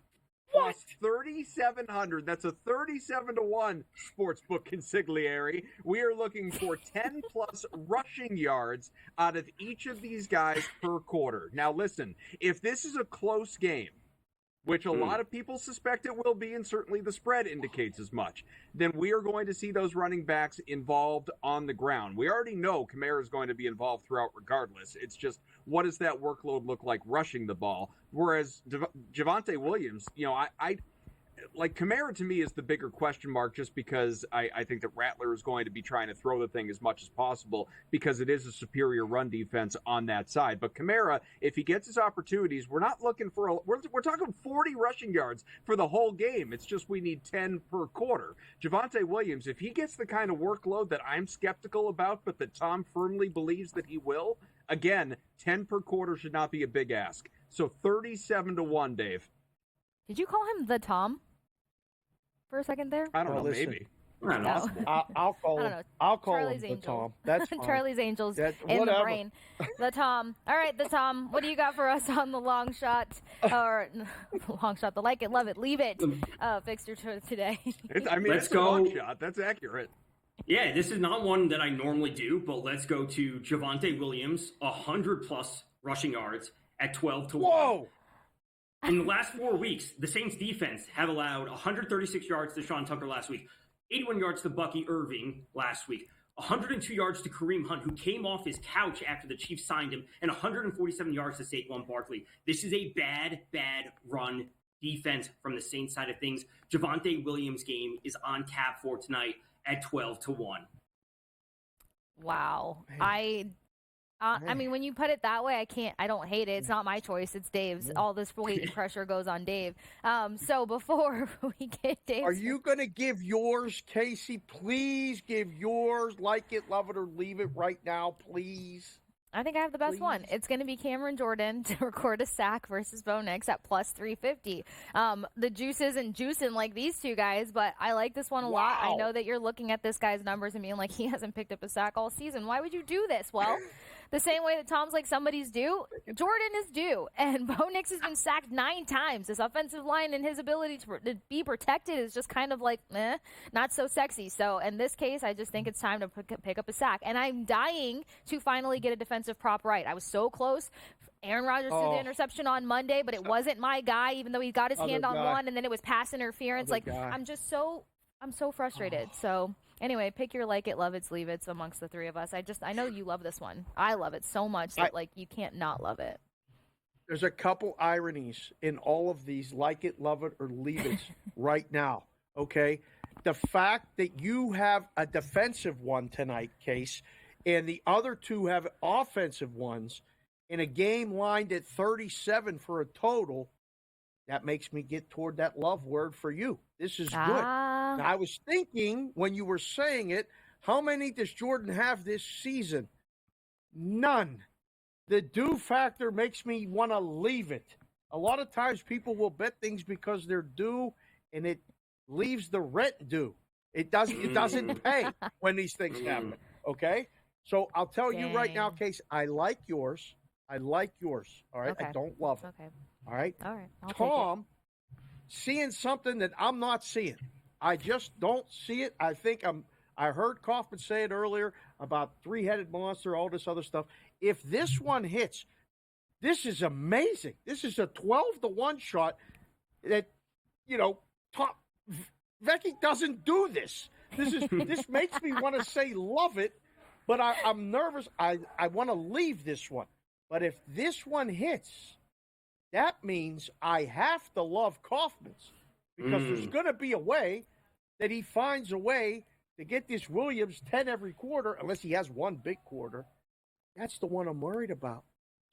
plus 3,700. That's a 37-1 sportsbook consigliere. We are looking for 10 plus rushing yards out of each of these guys per quarter. Now, listen, if this is a close game, which a lot of people suspect it will be, and certainly the spread indicates as much, then we are going to see those running backs involved on the ground. We already know Kamara is going to be involved throughout regardless. It's just, what does that workload look like rushing the ball? Whereas Javonte Williams, like Kamara to me is the bigger question mark just because I think that Rattler is going to be trying to throw the thing as much as possible because it is a superior run defense on that side. But Kamara, if he gets his opportunities, we're not looking for we're talking 40 rushing yards for the whole game. It's just we need 10 per quarter. Javonte Williams, if he gets the kind of workload that I'm skeptical about but that Tom firmly believes that he will, again, 10 per quarter should not be a big ask. So 37-1, Dave. Did you call him the Tom for a second there? I don't know, maybe. I'll call him. I'll call Charlie's him the Angel. Tom. That's fine. Charlie's Angels in the brain. The Tom. All right, the Tom. What do you got for us on the long shot? Or long shot, the like it, love it, leave it fixture today? Let's go. A long shot. That's accurate. Yeah, this is not one that I normally do, but let's go to Javonte Williams, 100-plus rushing yards at 12-1. Whoa! In the last 4 weeks, the Saints defense have allowed 136 yards to Sean Tucker last week, 81 yards to Bucky Irving last week, 102 yards to Kareem Hunt, who came off his couch after the Chiefs signed him, and 147 yards to Saquon Barkley. This is a bad run defense from the Saints side of things. Javonte Williams' game is on tap for tonight at 12-1. Wow. I mean, when you put it that way, I don't hate it. It's not my choice. It's Dave's. All this weight and pressure goes on Dave. So before we get Dave. Are you going to give yours, Kasey? Please give yours. Like it, love it, or leave it right now, please. I think I have the best one. It's going to be Cameron Jordan to record a sack versus Bo Nix at plus 350. The juice isn't juicing like these two guys, but I like this one a lot. I know that you're looking at this guy's numbers and being like, he hasn't picked up a sack all season. Why would you do this? Well, the same way that Tom's like somebody's due, Jordan is due. And Bo Nix has been sacked 9 times. This offensive line and his ability to be protected is just kind of like, not so sexy. So in this case, I just think it's time to pick up a sack. And I'm dying to finally get a defensive prop right. I was so close. Aaron Rodgers threw the interception on Monday, but it wasn't my guy, even though he got his hand on one, and then it was pass interference. I'm so frustrated. So anyway, pick your like it, love it, leave it amongst the three of us. I know you love this one. I love it so much that you can't not love it. There's a couple ironies in all of these like it, love it, or leave it right now. Okay, the fact that you have a defensive one tonight, Case, and the other two have offensive ones in a game lined at 37 for a total, that makes me get toward that love word for you. This is good. Now, I was thinking when you were saying it, how many does Jordan have this season? None. The due factor makes me want to leave it. A lot of times people will bet things because they're due, and it leaves the rent due. It doesn't pay when these things happen. Okay? So I'll tell you right now, Dang. Casey, I like yours. All right. Okay. I don't love it. Okay. All right. All right. I'll take it. Tom, seeing something that I'm not seeing. I just don't see it. I heard Kaufman say it earlier about three-headed monster, all this other stuff. If this one hits, this is amazing. This is a 12-1 shot that, Vecchio doesn't do this. This makes me want to say love it, but I'm nervous. I want to leave this one. But if this one hits, that means I have to love Kaufman's because there's going to be a way that he finds a way to get this Williams 10 every quarter, unless he has one big quarter. That's the one I'm worried about.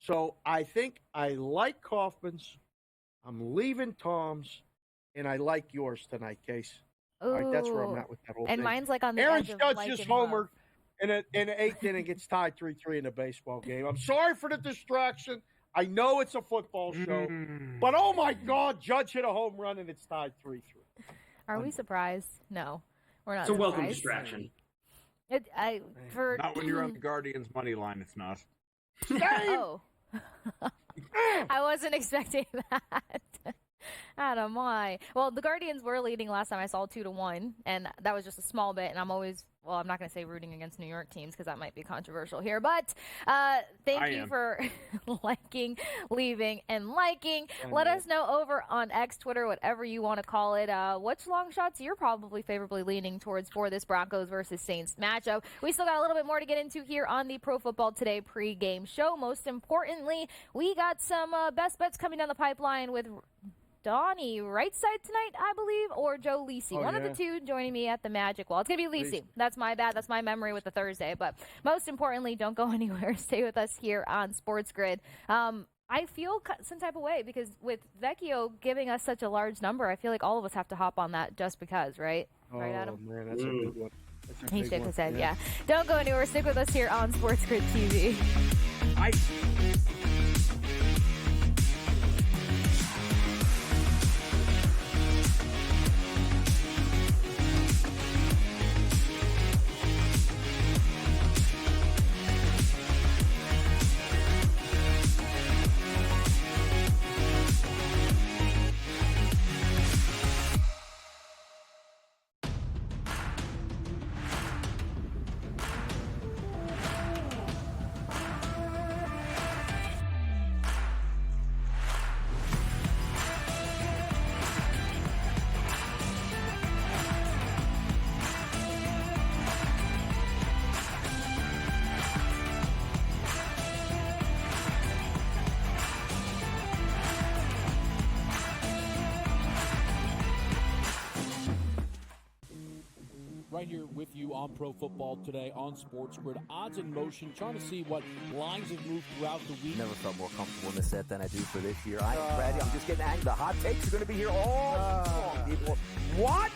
So I think I like Kaufman's. I'm leaving Tom's, and I like yours tonight, Case. All right, that's where I'm at with that whole And thing. mine's like on the Aaron edge of Judge like just and love. homered in the eighth inning, gets tied 3-3 in a baseball game. I'm sorry for the distraction. I know it's a football show, but oh my God, Judge hit a home run and it's tied 3-3. Are we surprised? No, we're not. It's a welcome surprised. distraction. Not when you're on the Guardians money line. It's not. Oh, I wasn't expecting that. Adam, why? Well, the Guardians were leading last time I saw 2-1, and that was just a small bit. And I'm not going to say rooting against New York teams because that might be controversial here. But thank you for liking, leaving, and liking. Let us know over on X, Twitter, whatever you want to call it, which long shots you're probably favorably leaning towards for this Broncos versus Saints matchup. We still got a little bit more to get into here on the Pro Football Today pregame show. Most importantly, we got some best bets coming down the pipeline with Donnie right side tonight, I believe, or Joe Lisi. One of the two joining me at the Magic Wall. It's going to be Lisi. That's my bad. That's my memory with the Thursday. But most importantly, don't go anywhere. Stay with us here on SportsGrid. I feel some type of way because with Vecchio giving us such a large number, I feel like all of us have to hop on that just because, right? Right, Adam? Oh, man, that's a big one. He shook his head, yeah. Don't go anywhere. Stick with us here on SportsGrid TV. Right here with you on Pro Football Today on SportsGrid. Odds in motion, trying to see what lines have moved throughout the week. Never felt more comfortable in this set than I do for this year. Brady, I'm just getting angry. The hot takes are going to be here all long, people. What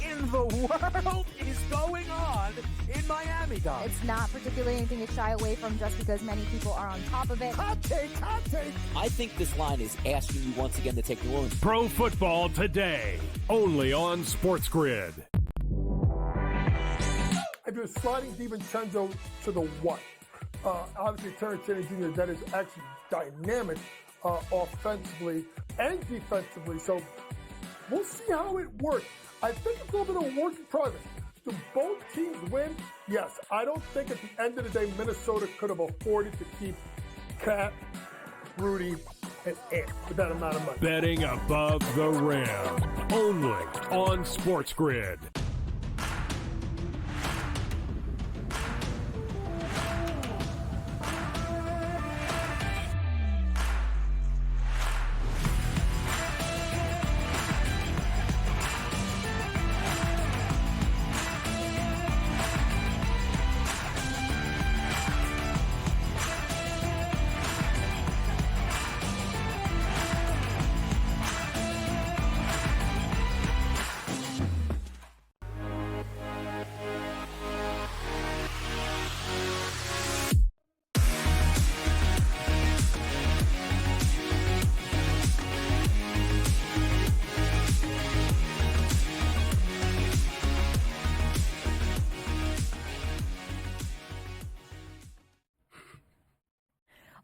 in the world is going on in Miami, Dom? It's not particularly anything to shy away from just because many people are on top of it. Hot take. I think this line is asking you once again to take New Orleans. Pro Football Today, only on SportsGrid. If you're sliding DiVincenzo to the what? Obviously, Terrence Cheney Jr., that is actually dynamic offensively and defensively. So we'll see how it works. I think it's a little bit of a work in progress. Do both teams win? Yes. I don't think at the end of the day, Minnesota could have afforded to keep Cat, Rudy, and Ant with that amount of money. Betting above the rim, only on SportsGrid.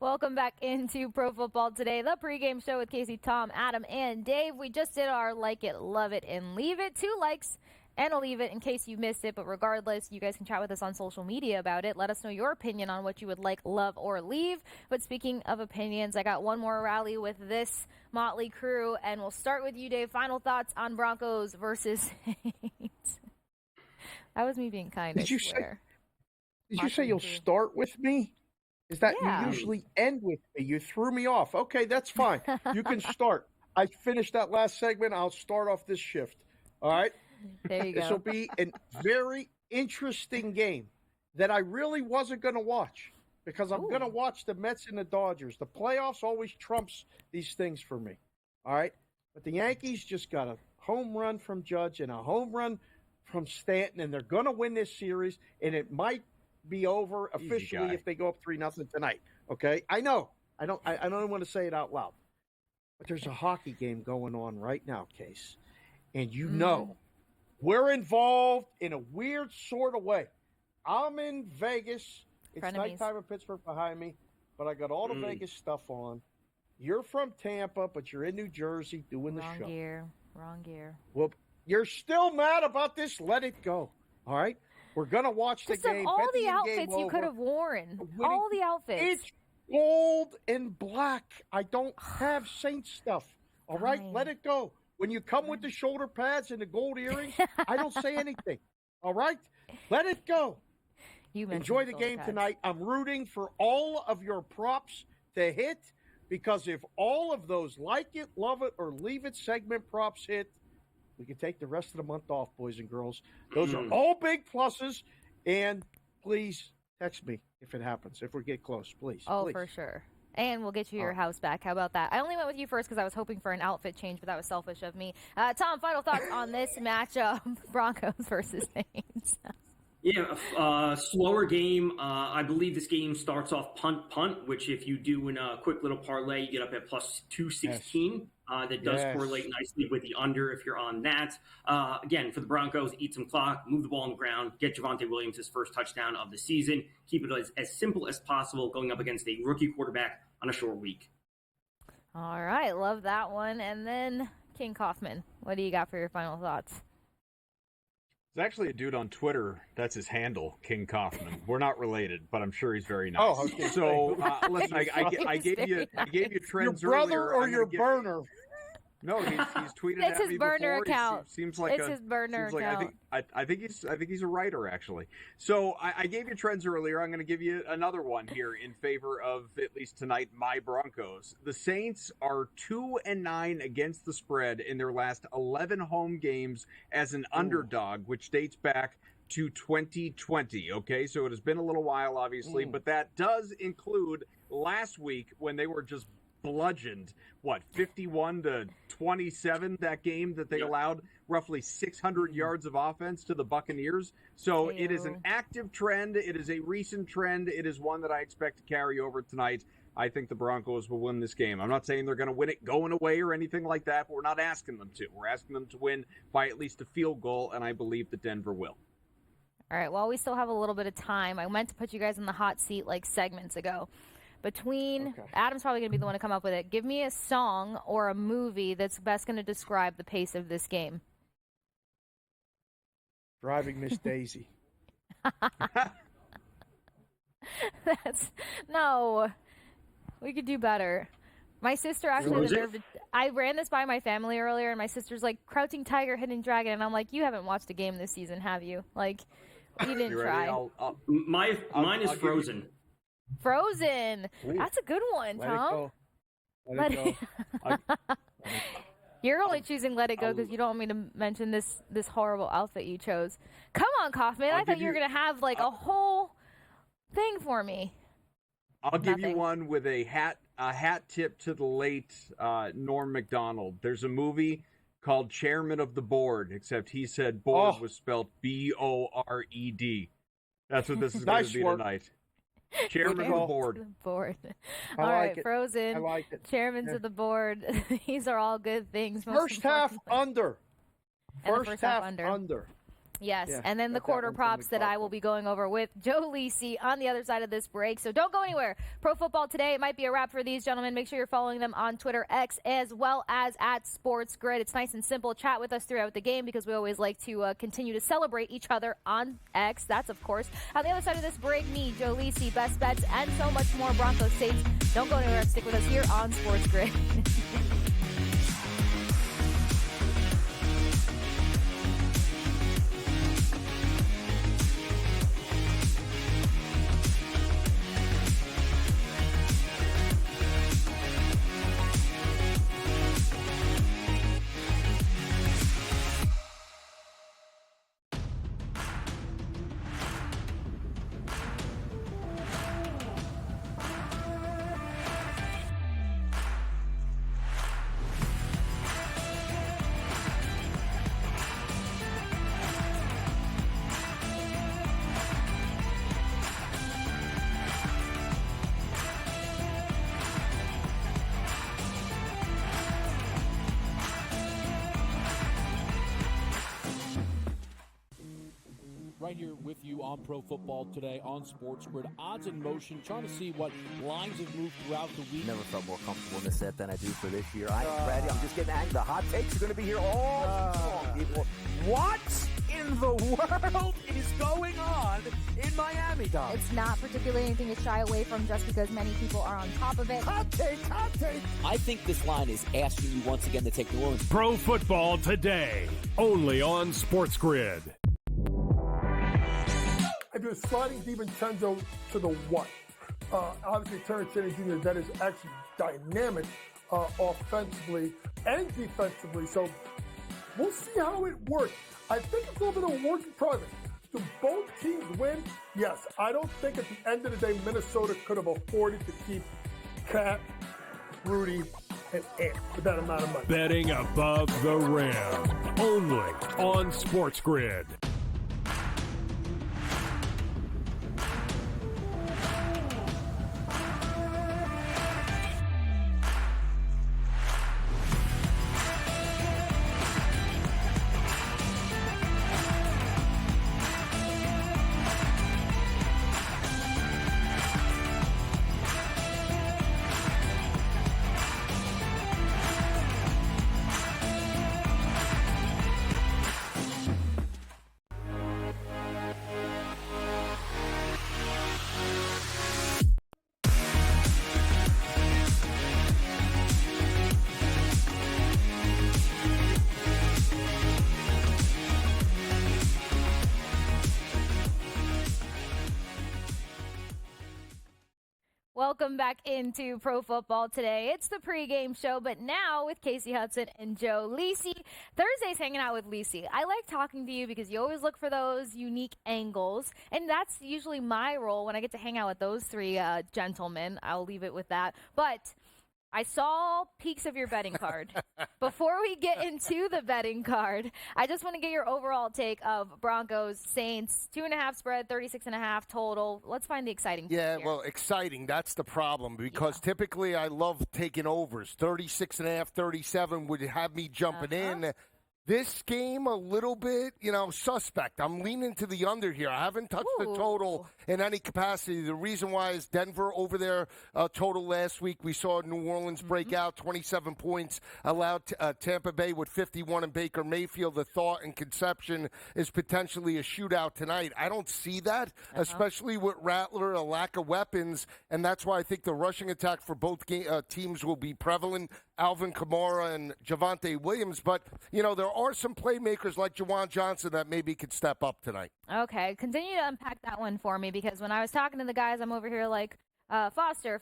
Welcome back into Pro Football Today, the pregame show with Kasey, Tom, Adam, and Dave. We just did our Like It, Love It, and Leave It. 2 likes and a leave it in case you missed it. But regardless, you guys can chat with us on social media about it. Let us know your opinion on what you would like, love, or leave. But speaking of opinions, I got one more rally with this motley crew. And we'll start with you, Dave. Final thoughts on Broncos versus Saints. That was me being kind, I swear. Did you say you'll start with me? Is that you usually end with me? You threw me off. Okay, that's fine. You can start. I finished that last segment. I'll start off this shift. All right? There you go. This will be a very interesting game that I really wasn't going to watch because I'm going to watch the Mets and the Dodgers. The playoffs always trumps these things for me. All right? But the Yankees just got a home run from Judge and a home run from Stanton, and they're going to win this series, and it might be over officially if they go up 3-0 tonight. Okay? I know. I don't want to say it out loud. But there's a hockey game going on right now, Case. And you know we're involved in a weird sort of way. I'm in Vegas. It's nighttime in Pittsburgh behind me, but I got all the Vegas stuff on. You're from Tampa, but you're in New Jersey doing the show. Wrong gear. Well, you're still mad about this. Let it go. All right? We're going to watch the game. All the outfits you could have worn. All the outfits. It's gold and black. I don't have Saints stuff. All right? Let it go. When you come with the shoulder pads and the gold earrings, I don't say anything. All right? Let it go. Enjoy the game tonight. I'm rooting for all of your props to hit because if all of those like it, love it, or leave it segment props hit, we can take the rest of the month off, boys and girls. Those are all big pluses. And please text me if it happens, if we get close, please. Oh, please. for sure. And we'll get you your house back. How about that? I only went with you first because I was hoping for an outfit change, but that was selfish of me. Tom, final thoughts on this matchup, Broncos versus Saints. Yeah, slower game. I believe this game starts off punt, which if you do in a quick little parlay, you get up at plus 216. That does correlate nicely with the under if you're on that. Again, for the Broncos, eat some clock, move the ball on the ground, get Javonte Williams his first touchdown of the season. Keep it as simple as possible going up against a rookie quarterback on a short week. All right, love that one. And then King Kaufman, what do you got for your final thoughts? There's actually a dude on Twitter, that's his handle, King Kaufman. We're not related, but I'm sure he's very nice. Oh, okay. So, listen, I gave you trends your brother earlier. Or your burner? No, he's tweeted it's at me his burner before. account. Seems like it's his burner account. I think he's a writer actually. So I gave you trends earlier. I'm going to give you another one here in favor of at least tonight my Broncos. The Saints are 2-9 against the spread in their last 11 home games as an underdog, which dates back to 2020. Okay, so it has been a little while, obviously, but that does include last week when they were just bludgeoned, 51-27, that game that they allowed roughly 600 yards of offense to the Buccaneers. So it is an active trend. It is a recent trend. It is one that I expect to carry over tonight. I think the Broncos will win this game. I'm not saying they're going to win it going away or anything like that, but we're not asking them to. We're asking them to win by at least a field goal, and I believe that Denver will. All right, well, we still have a little bit of time. I meant to put you guys in the hot seat like segments ago. Adam's probably going to be the one to come up with it. Give me a song or a movie that's best going to describe the pace of this game. Driving Miss Daisy. No. We could do better. My sister actually deserved it. I ran this by my family earlier, and my sister's like, Crouching Tiger, Hidden Dragon. And I'm like, you haven't watched a game this season, have you? Like, you didn't try. Mine is Frozen. Frozen. Ooh. That's a good one, Tom. Let it go. You're only choosing Let It Go because you don't want me to mention this horrible outfit you chose. Come on, Kaufman. I thought you were going to have like a whole thing for me. I'll give you one with a hat tip to the late Norm Macdonald. There's a movie called Chairman of the Board, except he said board was spelled B-O-R-E-D. That's what this is going to be tonight. Chairman of the board. All right, Frozen. I like it. Chairman's of the board. These are all good things. First half under. First half under. Yes, Yeah, and then the got that quarter one from props that I McLaughlin. will be going over with Joe Lisi on the other side of this break. So don't go anywhere. Pro Football Today, it might be a wrap for these gentlemen. Make sure you're following them on Twitter, X, as well as at SportsGrid. It's nice and simple. Chat with us throughout the game because we always like to continue to celebrate each other on X. That's, of course, on the other side of this break, me, Joe Lisi, best bets, and so much more. Broncos Saints. Don't go anywhere. Stick with us here on SportsGrid. Right here with you on Pro Football Today on SportsGrid. Odds in motion, trying to see what lines have moved throughout the week. Never felt more comfortable in this set than I do for this year. Brady, I'm just getting angry. The hot takes are going to be here all season long, people. What in the world is going on in Miami, Dom? It's not particularly anything to shy away from just because many people are on top of it. Hot take, hot take. I think this line is asking you once again to take New Orleans. Pro Football Today, only on SportsGrid. I do a sliding DiVincenzo to the one. Obviously, Terrence Jennings Jr., that is actually dynamic offensively and defensively. So we'll see how it works. I think it's a little bit of a work in progress. Do both teams win? Yes. I don't think at the end of the day, Minnesota could have afforded to keep Cat, Rudy, and Ant for that amount of money. Betting above the rim, only on SportsGrid. Welcome back into Pro Football Today. It's the pregame show, but now with Kasey Hudson and Joe Lisi. Thursday's hanging out with Lisi. I like talking to you because you always look for those unique angles, and that's usually my role when I get to hang out with those three gentlemen. I'll leave it with that. But I saw peeks of your betting card. Before we get into the betting card, I just want to get your overall take of Broncos, Saints, 2.5 spread, 36.5 total. Let's find the exciting part Yeah, here. well, exciting. That's the problem because typically I love taking overs. 36.5, 37 would have me jumping in. This game, a little bit, suspect. I'm leaning to the under here. I haven't touched the total in any capacity. The reason why is Denver over there total last week. We saw New Orleans break out 27 points, allowed Tampa Bay with 51 and Baker Mayfield. The thought and conception is potentially a shootout tonight. I don't see that, especially with Rattler, a lack of weapons, and that's why I think the rushing attack for both teams will be prevalent. Alvin Kamara and Javonte Williams, but, there are some playmakers like Juwan Johnson that maybe could step up tonight. Okay, continue to unpack that one for me because when I was talking to the guys, I'm over here like, Foster.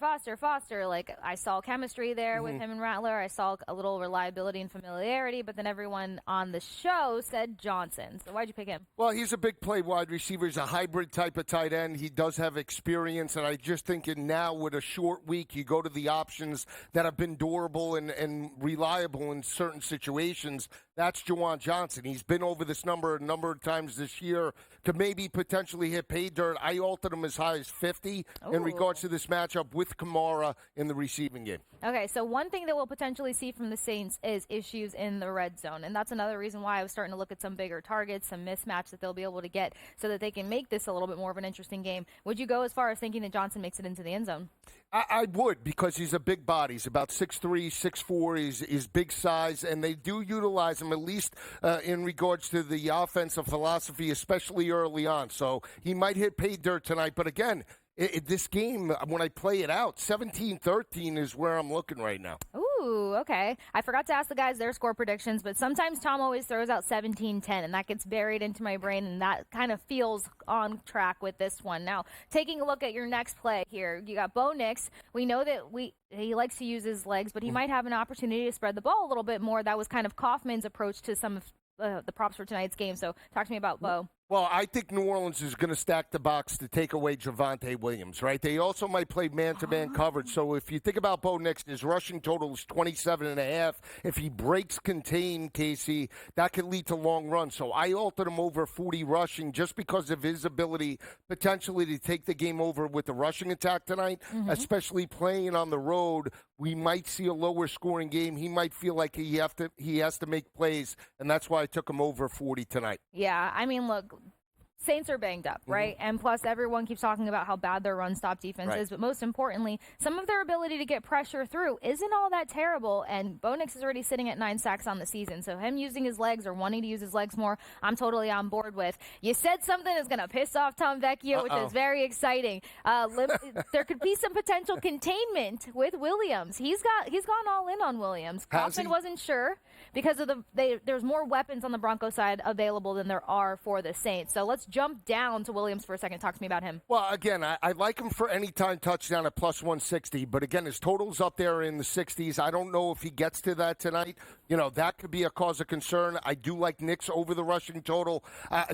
Like, I saw chemistry there with him and Rattler. I saw a little reliability and familiarity, but then everyone on the show said Johnson. So why'd you pick him? Well, he's a big play wide receiver. He's a hybrid type of tight end. He does have experience, and I just think now with a short week, you go to the options that have been durable and reliable in certain situations. That's Juwan Johnson. He's been over this number a number of times this year. Could maybe potentially hit pay dirt. I altered him as high as 50 in regards to the this matchup with Kamara in the receiving game. Okay, so one thing that we'll potentially see from the Saints is issues in the red zone, and that's another reason why I was starting to look at some bigger targets, some mismatch that they'll be able to get so that they can make this a little bit more of an interesting game. Would you go as far as thinking that Johnson makes it into the end zone? I would, because he's a big body. He's about 6'3", 6'4". He's big size, and they do utilize him, at least in regards to the offensive philosophy, especially early on. So he might hit pay dirt tonight. But again, this game, when I play it out, 17-13 is where I'm looking right now. Ooh, okay. I forgot to ask the guys their score predictions, but sometimes Tom always throws out 17-10, and that gets buried into my brain, and that kind of feels on track with this one. Now, taking a look at your next play here, you got Bo Nix. We know that he likes to use his legs, but he might have an opportunity to spread the ball a little bit more. That was kind of Kaufman's approach to some of the props for tonight's game. So talk to me about Bo. Well, I think New Orleans is going to stack the box to take away Javonte Williams, right? They also might play man-to-man coverage. So if you think about Bo Nix, his rushing total is 27.5. If he breaks contain, Kasey, that could lead to long runs. So I altered him over 40 rushing just because of his ability potentially to take the game over with the rushing attack tonight, especially playing on the road. We might see a lower scoring game. He might feel like he has to make plays, and that's why I took him over 40 tonight. Yeah, I mean, look, Saints are banged up, right? And plus, everyone keeps talking about how bad their run-stop defense is. But most importantly, some of their ability to get pressure through isn't all that terrible. And Bo Nix is already sitting at 9 sacks on the season. So him using his legs or wanting to use his legs more, I'm totally on board with. You said something that's going to piss off Tom Vecchio, which is very exciting. There could be some potential containment with Williams. He's gone all in on Williams. Kaufman wasn't sure because of there's more weapons on the Broncos side available than there are for the Saints. So let's jump down to Williams for a second. Talk to me about him. Well, again, I like him for anytime touchdown at plus 160, but again, his total's up there in the 60s. I don't know if he gets to that tonight. You know, that could be a cause of concern. I do like Knicks over the rushing total.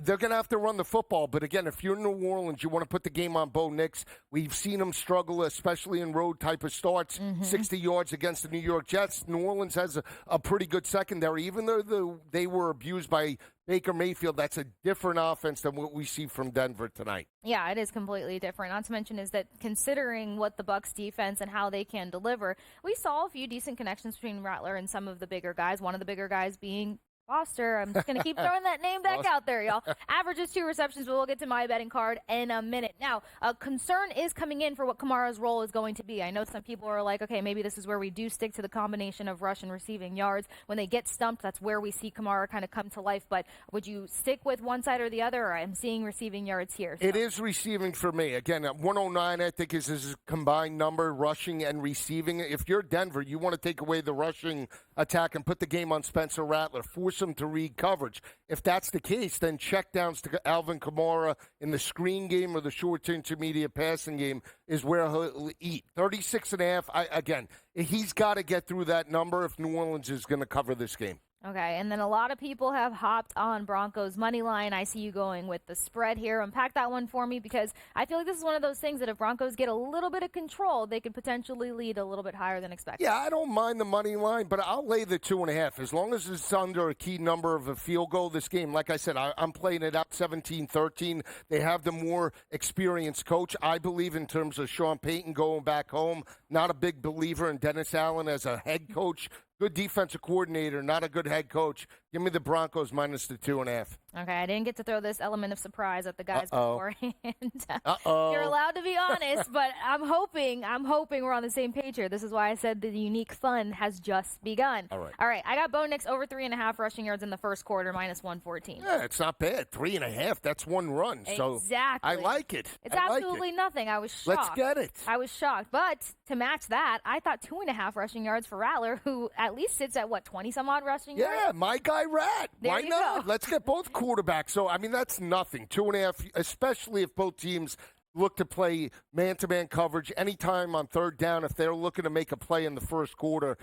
They're going to have to run the football, but again, if you're in New Orleans, you want to put the game on Bo Nix. We've seen him struggle, especially in road type of starts, 60 yards against the New York Jets. New Orleans has a pretty good secondary, even though they were abused by Baker Mayfield. That's a different offense than what we see from Denver tonight. Yeah, it is completely different. Not to mention is that considering what the Bucs defense and how they can deliver, we saw a few decent connections between Rattler and some of the bigger guys. One of the bigger guys being Foster. I'm just going to keep throwing that name back out there, y'all. Averages 2 receptions, but we'll get to my betting card in a minute. Now, a concern is coming in for what Kamara's role is going to be. I know some people are like, okay, maybe this is where we do stick to the combination of rush and receiving yards. When they get stumped, that's where we see Kamara kind of come to life. But would you stick with one side or the other? Or I'm seeing receiving yards here. So. It is receiving for me. Again, 109, I think, is his combined number, rushing and receiving. If you're Denver, you want to take away the rushing attack and put the game on Spencer Rattler. Force him to read coverage. If that's the case, then check downs to Alvin Kamara in the screen game or the short to intermediate passing game is where he'll eat. 36.5. Again, he's got to get through that number if New Orleans is going to cover this game. Okay, and then a lot of people have hopped on Broncos money line. I see you going with the spread here. Unpack that one for me because I feel like this is one of those things that if Broncos get a little bit of control, they could potentially lead a little bit higher than expected. Yeah, I don't mind the money line, but I'll lay the 2.5 as long as it's under a key number of a field goal. This game, like I said, I'm playing it out 17-13. They have the more experienced coach. I believe in terms of Sean Payton going back home. Not a big believer in Dennis Allen as a head coach. Good defensive coordinator, not a good head coach. Give me the Broncos minus the 2.5. Okay, I didn't get to throw this element of surprise at the guys beforehand. You're allowed to be honest, but I'm hoping we're on the same page here. This is why I said the unique fun has just begun. All right. I got Bo Nix over 3.5 rushing yards in the first quarter, minus 114. Yeah, it's not bad. 3.5. That's one run. So exactly. I like it. It's absolutely nothing. I was shocked. Let's get it. I was shocked. But to match that, I thought 2.5 rushing yards for Rattler, who at least sits at, 20-some-odd rushing yards? Yeah, my guy Rat. Why not? Go. Let's get both quarterbacks. So, I mean, that's nothing. 2.5, especially if both teams look to play man-to-man coverage anytime on third down. If they're looking to make a play in the first quarter,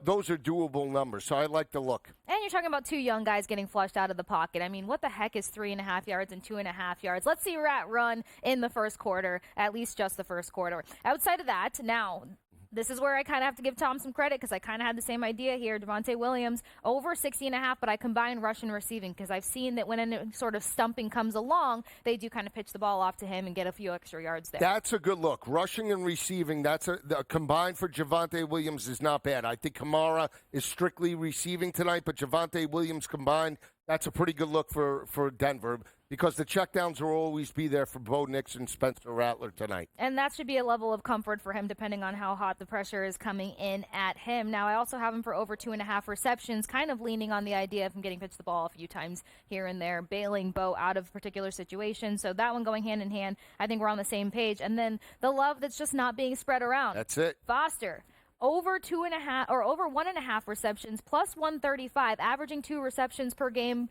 those are doable numbers. So I like the look. And you're talking about two young guys getting flushed out of the pocket. I mean, what the heck is 3.5 yards and 2.5 yards? Let's see Rat run in the first quarter, at least just the first quarter. Outside of that, now This is where I kind of have to give Tom some credit because I kind of had the same idea here. Devontae Williams over 60.5, but I combine rush and receiving because I've seen that when any sort of stumping comes along, they do kind of pitch the ball off to him and get a few extra yards there. That's a good look. Rushing and receiving, that's a combined for Javonte Williams is not bad. I think Kamara is strictly receiving tonight, but Javonte Williams combined, that's a pretty good look for Denver because the checkdowns will always be there for Bo Nix and Spencer Rattler tonight. And that should be a level of comfort for him depending on how hot the pressure is coming in at him. Now, I also have him for over 2.5 receptions, kind of leaning on the idea of him getting pitched the ball a few times here and there, bailing Bo out of particular situations. So that one going hand in hand, I think we're on the same page. And then the love that's just not being spread around. That's it. Foster. Over 2.5 or over 1.5 receptions, plus 135, averaging 2 receptions per game.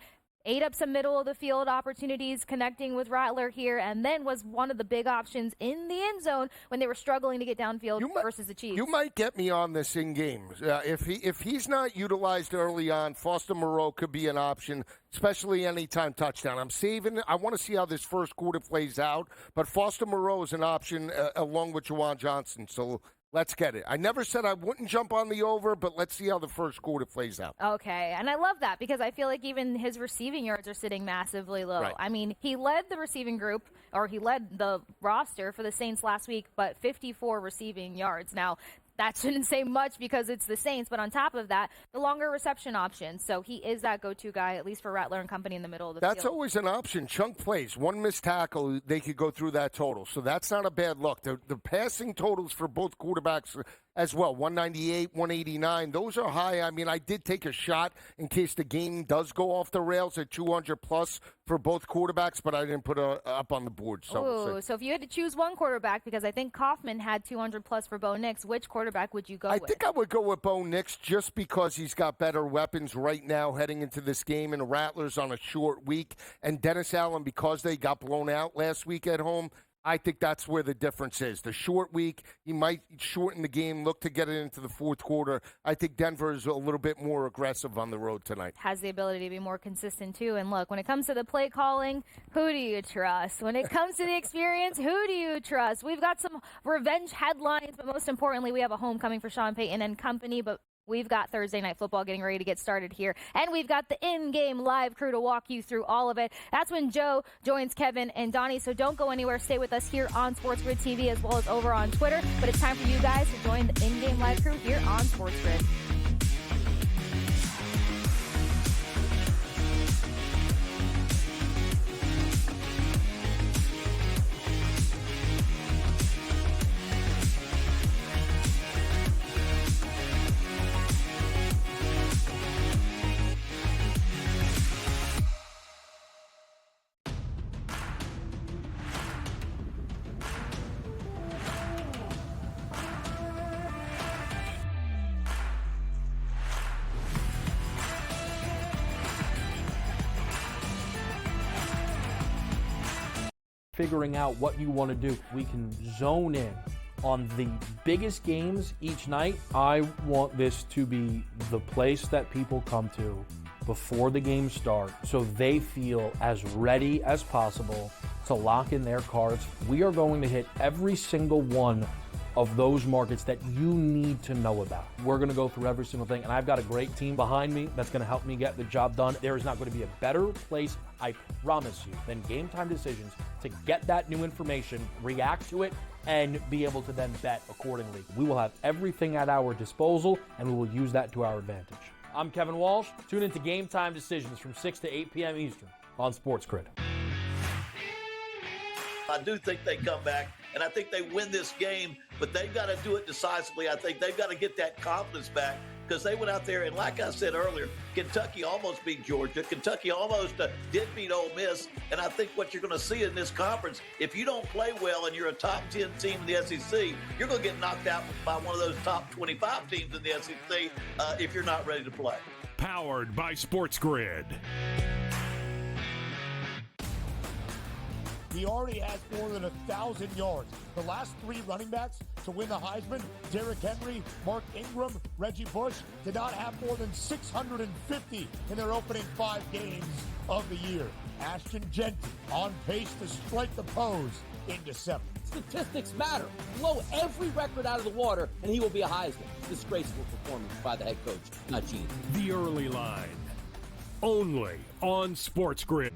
Ate up some middle of the field opportunities connecting with Rattler here, and then was one of the big options in the end zone when they were struggling to get downfield versus the Chiefs. You might get me on this in game. If he's not utilized early on, Foster Moreau could be an option, especially anytime touchdown. I want to see how this first quarter plays out, but Foster Moreau is an option along with Juwan Johnson. So let's get it. I never said I wouldn't jump on the over, but let's see how the first quarter plays out. Okay, and I love that because I feel like even his receiving yards are sitting massively low. Right. I mean, he led the receiving group, or he led the roster for the Saints last week, but 54 receiving yards. Now, that shouldn't say much because it's the Saints, but on top of that, the longer reception option. So he is that go-to guy, at least for Rattler and company in the middle of the field. That's always an option. Chunk plays. One missed tackle, they could go through that total. So that's not a bad look. The passing totals for both quarterbacks as well, 198, 189, those are high. I mean, I did take a shot in case the game does go off the rails at 200-plus for both quarterbacks, but I didn't put up on the board. So if you had to choose one quarterback, because I think Kaufman had 200-plus for Bo Nix, which quarterback would you go with? I think I would go with Bo Nix just because he's got better weapons right now heading into this game, and Rattler's on a short week. And Dennis Allen, because they got blown out last week at home, I think that's where the difference is. The short week, he might shorten the game, look to get it into the fourth quarter. I think Denver is a little bit more aggressive on the road tonight. Has the ability to be more consistent, too. And look, when it comes to the play calling, who do you trust? When it comes to the experience, who do you trust? We've got some revenge headlines, but most importantly, we have a homecoming for Sean Payton and company. But we've got Thursday Night Football getting ready to get started here. And we've got the in-game live crew to walk you through all of it. That's when Joe joins Kevin and Donnie. So don't go anywhere. Stay with us here on SportsGrid TV as well as over on Twitter. But it's time for you guys to join the in-game live crew here on SportsGrid. Figuring out what you want to do. We can zone in on the biggest games each night. I want this to be the place that people come to before the games start so they feel as ready as possible to lock in their cards. We are going to hit every single one of those markets that you need to know about. We're going to go through every single thing, and I've got a great team behind me that's going to help me get the job done. There is not going to be a better place, I promise you, than Game Time Decisions to get that new information, react to it, and be able to then bet accordingly. We will have everything at our disposal, and we will use that to our advantage. I'm Kevin Walsh. Tune into Game Time Decisions from 6 to 8 p.m. Eastern on SportsGrid. I do think they come back, and I think they win this game, but they've got to do it decisively. I think they've got to get that confidence back because they went out there, and like I said earlier, Kentucky almost beat Georgia. Kentucky almost did beat Ole Miss, and I think what you're going to see in this conference, if you don't play well and you're a top 10 team in the SEC, you're going to get knocked out by one of those top 25 teams in the SEC if you're not ready to play. Powered by SportsGrid. He already has more than 1,000 yards. The last 3 running backs to win the Heisman, Derrick Henry, Mark Ingram, Reggie Bush, did not have more than 650 in their opening 5 games of the year. Ashton Genty on pace to strike the pose in December. Statistics matter. Blow every record out of the water, and he will be a Heisman. Disgraceful performance by the head coach, not Gene. The Early Line, only on SportsGrid.